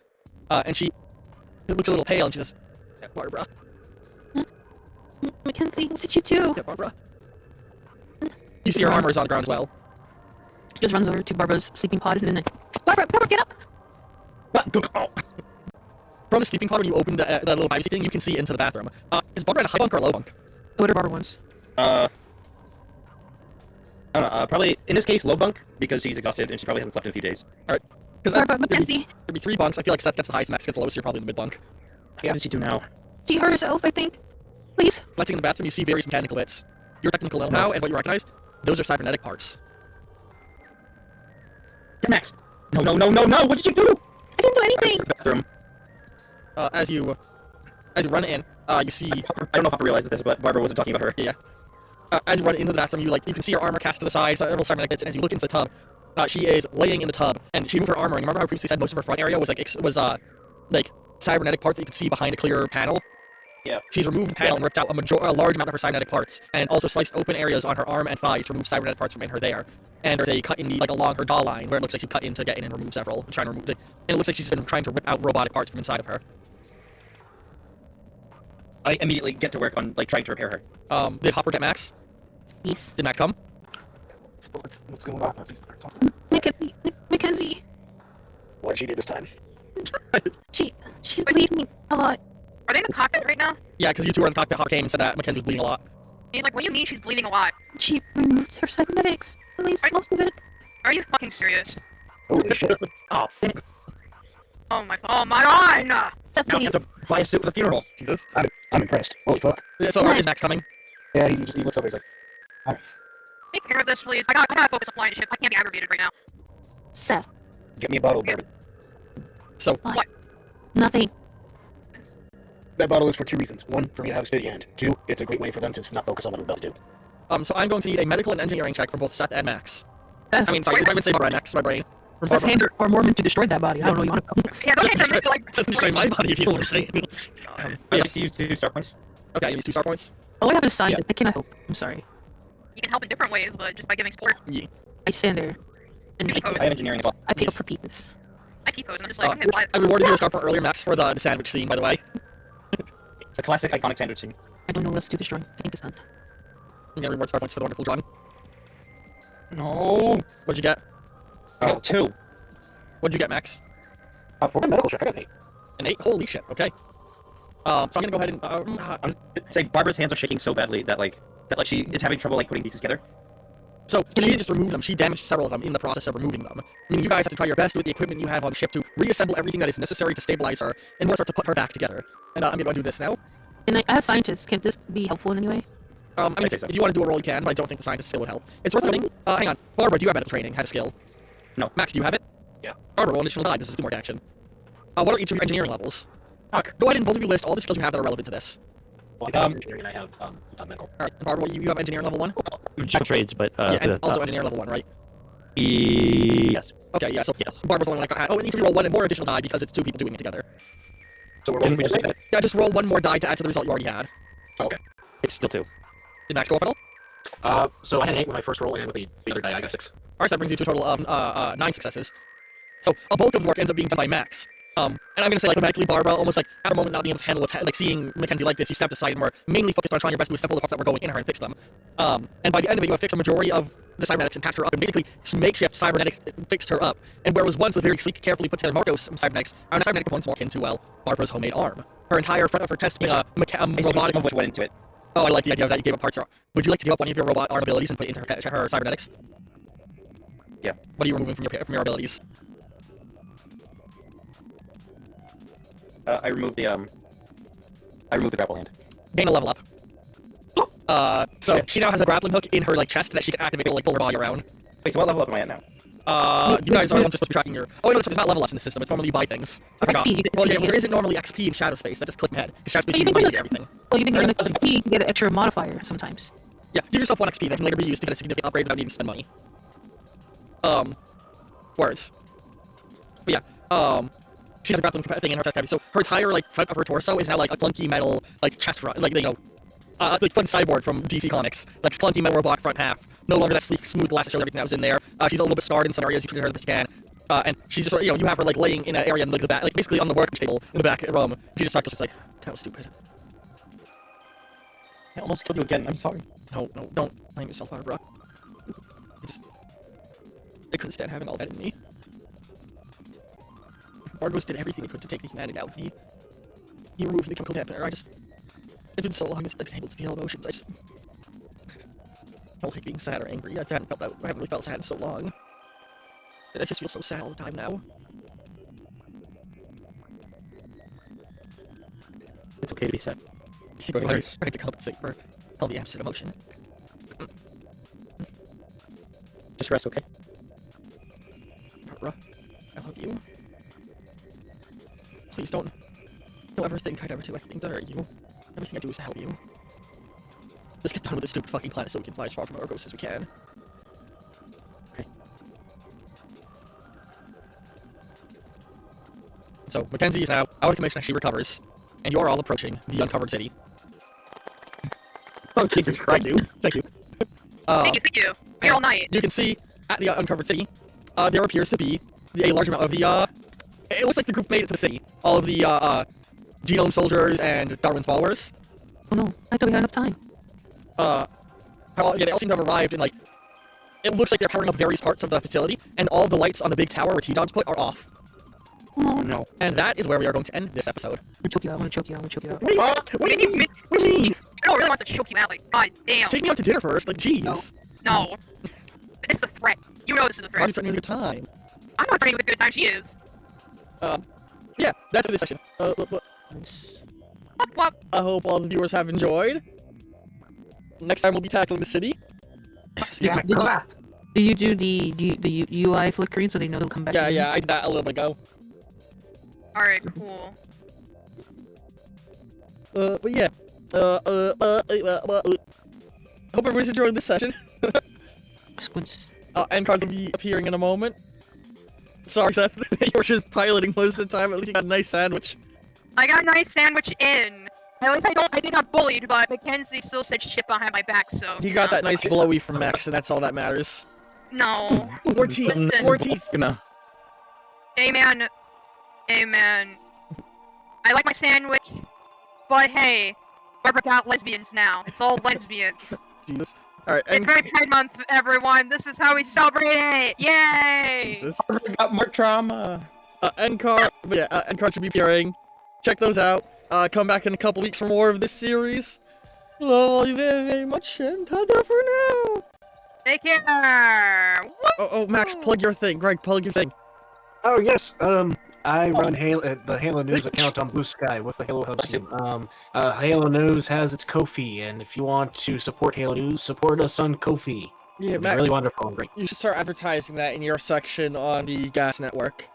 [SPEAKER 1] And she looks a little pale, and she says, Barbara.
[SPEAKER 5] Mackenzie, what did you do?
[SPEAKER 1] Yeah, Barbara. You see her armor is on the ground as well.
[SPEAKER 5] Just runs over to Barbara's sleeping pod and then, Barbara, get up!
[SPEAKER 1] From the sleeping pod, when you open the little privacy thing, you can see into the bathroom. Is Barbara in a high bunk or a low bunk?
[SPEAKER 5] What are Barbara wants?
[SPEAKER 9] I don't know, probably, in this case, low bunk, because she's exhausted and she probably hasn't slept in a few days.
[SPEAKER 1] Alright.
[SPEAKER 5] Barbara, Mackenzie!
[SPEAKER 1] There'd be 3 bunks. I feel like Seth gets the highest, Max gets the lowest, so you're probably in the mid bunk.
[SPEAKER 9] What did she do now?
[SPEAKER 5] She hurt herself, I think. Please.
[SPEAKER 1] Glancing in the bathroom, you see various mechanical bits. Your technical know-how and what you recognize, those are cybernetic parts.
[SPEAKER 9] Max! No, what did you do?
[SPEAKER 5] I didn't do anything!
[SPEAKER 9] Bathroom.
[SPEAKER 1] As you run in, you see...
[SPEAKER 9] I don't know if Papa realized this, but Barbara wasn't talking about her.
[SPEAKER 1] Yeah. As you run into the bathroom, you can see her armor cast to the side, several cybernetic bits, and as you look into the tub, she is laying in the tub, and she moved her armor, and remember how I previously said most of her front area was cybernetic parts that you could see behind a clear panel?
[SPEAKER 9] Yeah.
[SPEAKER 1] She's removed the panel and ripped out a large amount of her cybernetic parts, and also sliced open areas on her arm and thighs to remove cybernetic parts from in her there. And there's a cut in along her jawline where it looks like she cut in to get in and remove several, trying to remove it. And it looks like she's been trying to rip out robotic parts from inside of her.
[SPEAKER 9] I immediately get to work on trying to repair her.
[SPEAKER 1] Did Hopper get Max?
[SPEAKER 5] Yes.
[SPEAKER 1] Did Max come?
[SPEAKER 4] What's going on?
[SPEAKER 5] Mackenzie.
[SPEAKER 4] What did she do this time?
[SPEAKER 5] She's bleeding a lot.
[SPEAKER 2] Are they in the cockpit right now?
[SPEAKER 1] Yeah, because you two were in the cockpit. Hopper came and said that Mackenzie was bleeding a lot.
[SPEAKER 2] He's like, what do you mean she's bleeding a lot?
[SPEAKER 5] She removed her cybernetics. At least most of it.
[SPEAKER 2] Are you fucking serious?
[SPEAKER 4] Holy shit.
[SPEAKER 9] Oh, damn it.
[SPEAKER 2] Oh my god!
[SPEAKER 5] Stop
[SPEAKER 9] Now I have to buy a suit for the funeral.
[SPEAKER 1] Jesus.
[SPEAKER 4] I'm impressed. Holy fuck.
[SPEAKER 1] So is Max coming?
[SPEAKER 4] Yeah, he looks over, he's like, alright,
[SPEAKER 2] Take care of this, please. I gotta focus on flying the ship. I can't be aggravated right now.
[SPEAKER 5] Seth.
[SPEAKER 4] get me a bottle of bourbon.
[SPEAKER 1] So,
[SPEAKER 5] What? Nothing.
[SPEAKER 4] That bottle is for 2 reasons. 1, for me to have a steady hand. 2, it's a great way for them to not focus on what I'm about to do.
[SPEAKER 1] so I'm going to need a medical and engineering check from both Seth and Max.
[SPEAKER 5] Seth.
[SPEAKER 1] I mean, sorry, I would say Barbara and Max, my brain.
[SPEAKER 5] Seth's hands are more meant to destroy that body. I don't know you want to.
[SPEAKER 2] Yeah, those hands are meant to like.
[SPEAKER 1] Seth destroyed my body if you don't understand.
[SPEAKER 9] I
[SPEAKER 1] Yes.
[SPEAKER 9] use 2 star points.
[SPEAKER 1] Okay, you use 2 star points.
[SPEAKER 5] All I have is scientist. I cannot help. I'm sorry.
[SPEAKER 2] You can help in different ways, but just by giving support.
[SPEAKER 5] I stand there and
[SPEAKER 2] Give me
[SPEAKER 9] I have engineering as well.
[SPEAKER 5] I pick up her pieces.
[SPEAKER 2] I T-pose and I'm just like, okay, why?
[SPEAKER 1] I rewarded you a star point earlier, Max, for the sandwich scene, by the way.
[SPEAKER 9] It's a classic iconic sandwich scene.
[SPEAKER 5] I don't know what else to destroy. I think it's done.
[SPEAKER 1] You get reward star points for the wonderful John.
[SPEAKER 9] No.
[SPEAKER 1] What'd you get?
[SPEAKER 9] I got 2.
[SPEAKER 1] What'd you get, Max?
[SPEAKER 6] For my medical check, I got an 8.
[SPEAKER 1] An 8? Holy shit, okay. So I'm gonna go ahead and,
[SPEAKER 9] I'm gonna say Barbara's hands are shaking so badly that she is having trouble, like, putting these together.
[SPEAKER 1] so she didn't just remove them, she damaged several of them in the process of removing them. I mean, you guys have to try your best with the equipment you have on ship to reassemble everything that is necessary to stabilize her in order to put her back together. And I'm gonna do this now.
[SPEAKER 5] And I have scientists. Can this be helpful in any way?
[SPEAKER 1] I mean,
[SPEAKER 9] I'd say so.
[SPEAKER 1] if you want to do a roll, you can, but I don't think the scientist skill would help. It's worth noting. Hang on. Barbara, do you have medical training? Has a skill?
[SPEAKER 9] No.
[SPEAKER 1] Max, do you have it?
[SPEAKER 4] Yeah.
[SPEAKER 1] Barbara, roll an additional die. This is teamwork action. What are each of your engineering levels?
[SPEAKER 9] Fuck.
[SPEAKER 1] Go ahead and both of you list all the skills you have that are relevant to this.
[SPEAKER 4] Well, I have engineering and I have medical.
[SPEAKER 1] Alright, Barbara, you have engineering level 1?
[SPEAKER 9] Jack of trades, but
[SPEAKER 1] yeah, and also engineering level 1, right?
[SPEAKER 9] yes.
[SPEAKER 1] Okay, yeah, so
[SPEAKER 9] Yes.
[SPEAKER 1] Barbara's the only one I got. Oh, and each of you roll 1 and more additional die because it's 2 people doing it together.
[SPEAKER 4] So we're
[SPEAKER 9] Didn't
[SPEAKER 4] rolling
[SPEAKER 9] we just
[SPEAKER 4] for
[SPEAKER 9] say that?
[SPEAKER 1] Yeah, just roll 1 more die to add to the result you already had.
[SPEAKER 4] Okay.
[SPEAKER 9] It's still 2.
[SPEAKER 1] Did Max go up at all?
[SPEAKER 4] So I had an 8 with my first roll, and with the other die, I got a 6.
[SPEAKER 1] Alright, so that brings you to a total of 9 successes. So a bulk of the work ends up being done by Max. And I'm gonna say, like, automatically, Barbara, almost like at a moment not being able to handle what's like seeing Mackenzie like this, you stepped aside and were mainly focused on trying your best to assemble the parts that were going in her and fix them. And by the end of it, you have fixed a majority of the cybernetics and patched her up, and basically makeshift cybernetics fixed her up. And where was once the very sleek, carefully put together Marcos cybernetics, are now cybernetic components more akin to, well, Barbara's homemade arm. Her entire front of her chest being robotic.
[SPEAKER 9] Some of which went into it.
[SPEAKER 1] Oh, I like the idea of that. You gave up parts. Would you like to give up one of your robot arm abilities and put it into her cybernetics?
[SPEAKER 9] Yeah.
[SPEAKER 1] What are you removing from your abilities?
[SPEAKER 9] I removed the grapple hand.
[SPEAKER 1] Gain a level up. So she now has a grappling hook in her like chest that she can activate to like pull her body around.
[SPEAKER 9] Wait, so what level up am I at now?
[SPEAKER 1] You guys are the ones who are supposed to be tracking your. Oh, no, there's not level ups in the system. It's normally you buy things. I forgot.
[SPEAKER 5] XP, you get
[SPEAKER 1] Well,
[SPEAKER 5] XP,
[SPEAKER 1] yeah,
[SPEAKER 5] yeah.
[SPEAKER 1] there isn't normally XP in Shadow Space. That just click ahead. Because Shadow Space
[SPEAKER 5] You
[SPEAKER 1] uses
[SPEAKER 5] can
[SPEAKER 1] money
[SPEAKER 5] get
[SPEAKER 1] to everything.
[SPEAKER 5] Well, you can get an
[SPEAKER 1] Doesn't-
[SPEAKER 5] XP to get an extra modifier sometimes.
[SPEAKER 1] Yeah, give yourself 1 XP that can later be used to get a significant upgrade without needing to spend money. Words. But yeah, she has a grappling thing in her chest cavity, so her entire like front of her torso is now like a clunky metal like chest front, like like fun cyborg from DC Comics, like clunky metal robot front half. No longer that sleek, smooth glass that showed everything that was in there. She's a little bit scarred in some areas. You treated her the best you can. And she's just, you have her like laying in an area in like the back, like basically on the work table in the back room. She just just like, that was stupid.
[SPEAKER 9] I almost killed you again. I'm sorry.
[SPEAKER 1] No, don't blame yourself, Barbara. I couldn't stand having all that in me. Bargos did everything he could to take the humanity out of me. He removed the chemical dampener. It's been so long since I've been able to feel emotions. I don't like being sad or angry. I haven't really felt sad in so long. I just feel so sad all the time now.
[SPEAKER 9] It's okay to be sad.
[SPEAKER 1] I think we're trying to compensate for all the absent emotion.
[SPEAKER 9] Just rest, okay?
[SPEAKER 1] Barbara, I love you. Please don't ever think I'd ever do anything to hurt you. Everything I do is to help you. Let's get done with this stupid fucking planet so we can fly as far from Orgos as we can.
[SPEAKER 9] Okay.
[SPEAKER 1] So, Mackenzie is now out of commission as she recovers, and you're all approaching the uncovered city.
[SPEAKER 9] Oh, Jesus Christ.
[SPEAKER 1] Thank you.
[SPEAKER 2] Thank you. Here all night.
[SPEAKER 1] You can see at the uncovered city, there appears to be a large amount of the, it looks like the group made it to the city. All of the, Genome soldiers and Darwin's followers.
[SPEAKER 5] Oh no, I thought we had enough time.
[SPEAKER 1] Yeah, they all seem to have arrived, and, like, it looks like they're powering up various parts of the facility, and all the lights on the big tower where T-Dog's put are off.
[SPEAKER 5] Oh
[SPEAKER 9] no.
[SPEAKER 1] And that is where we are going to end this episode.
[SPEAKER 5] I'm gonna choke you out, I'm gonna choke you out, I'm gonna choke you out.
[SPEAKER 1] Wait, what do you mean? What do you mean?
[SPEAKER 2] No, really wants to choke you out, like, god damn.
[SPEAKER 1] Take me out to dinner first, like, jeez.
[SPEAKER 2] No. This is a threat. You know this is a
[SPEAKER 1] Why are
[SPEAKER 2] threat.
[SPEAKER 1] you threatening your time?
[SPEAKER 2] I'm not threatening with a good time, she is.
[SPEAKER 1] Yeah, that's for this session.
[SPEAKER 2] What?
[SPEAKER 1] I hope all the viewers have enjoyed. Next time we'll be tackling the city.
[SPEAKER 5] Yeah, did you do the UI flickering so they know they'll come back?
[SPEAKER 1] Yeah, I did that a little bit ago.
[SPEAKER 2] Alright, cool.
[SPEAKER 1] But yeah. Hope everybody's enjoying this session.
[SPEAKER 5] Squints.
[SPEAKER 1] End cards will be appearing in a moment. Sorry, Seth. You were just piloting most of the time. At least you got a nice sandwich.
[SPEAKER 2] I got a nice sandwich in. At least I did not bullied, but Mackenzie still said shit behind my back, so.
[SPEAKER 1] You got that nice blowy from Max, and that's all that matters.
[SPEAKER 2] No.
[SPEAKER 1] More teeth!
[SPEAKER 2] Listen.
[SPEAKER 1] More teeth!
[SPEAKER 9] No.
[SPEAKER 2] Hey man. Hey man. I like my sandwich, but hey, Barbara got lesbians now. It's all lesbians.
[SPEAKER 1] Jesus. All right,
[SPEAKER 2] It's Great Pride Month, everyone. This is how we celebrate it. Yay!
[SPEAKER 1] Jesus.
[SPEAKER 3] I got more trauma.
[SPEAKER 1] End cards should be appearing. Check those out. Come back in a couple weeks for more of this series. Love you very, very much, and ta-ta for now.
[SPEAKER 2] Take care.
[SPEAKER 1] Oh, Max, plug your thing. Greg, plug your thing.
[SPEAKER 4] Oh yes, I run the Halo News account on Blue Sky with the Halo Hub team. Halo News has its Ko-fi, and if you want to support Halo News, support us on Ko-fi.
[SPEAKER 1] Yeah,
[SPEAKER 4] It'd be
[SPEAKER 1] Max,
[SPEAKER 4] really wonderful and great.
[SPEAKER 1] you should start advertising that in your section on the Gas Network.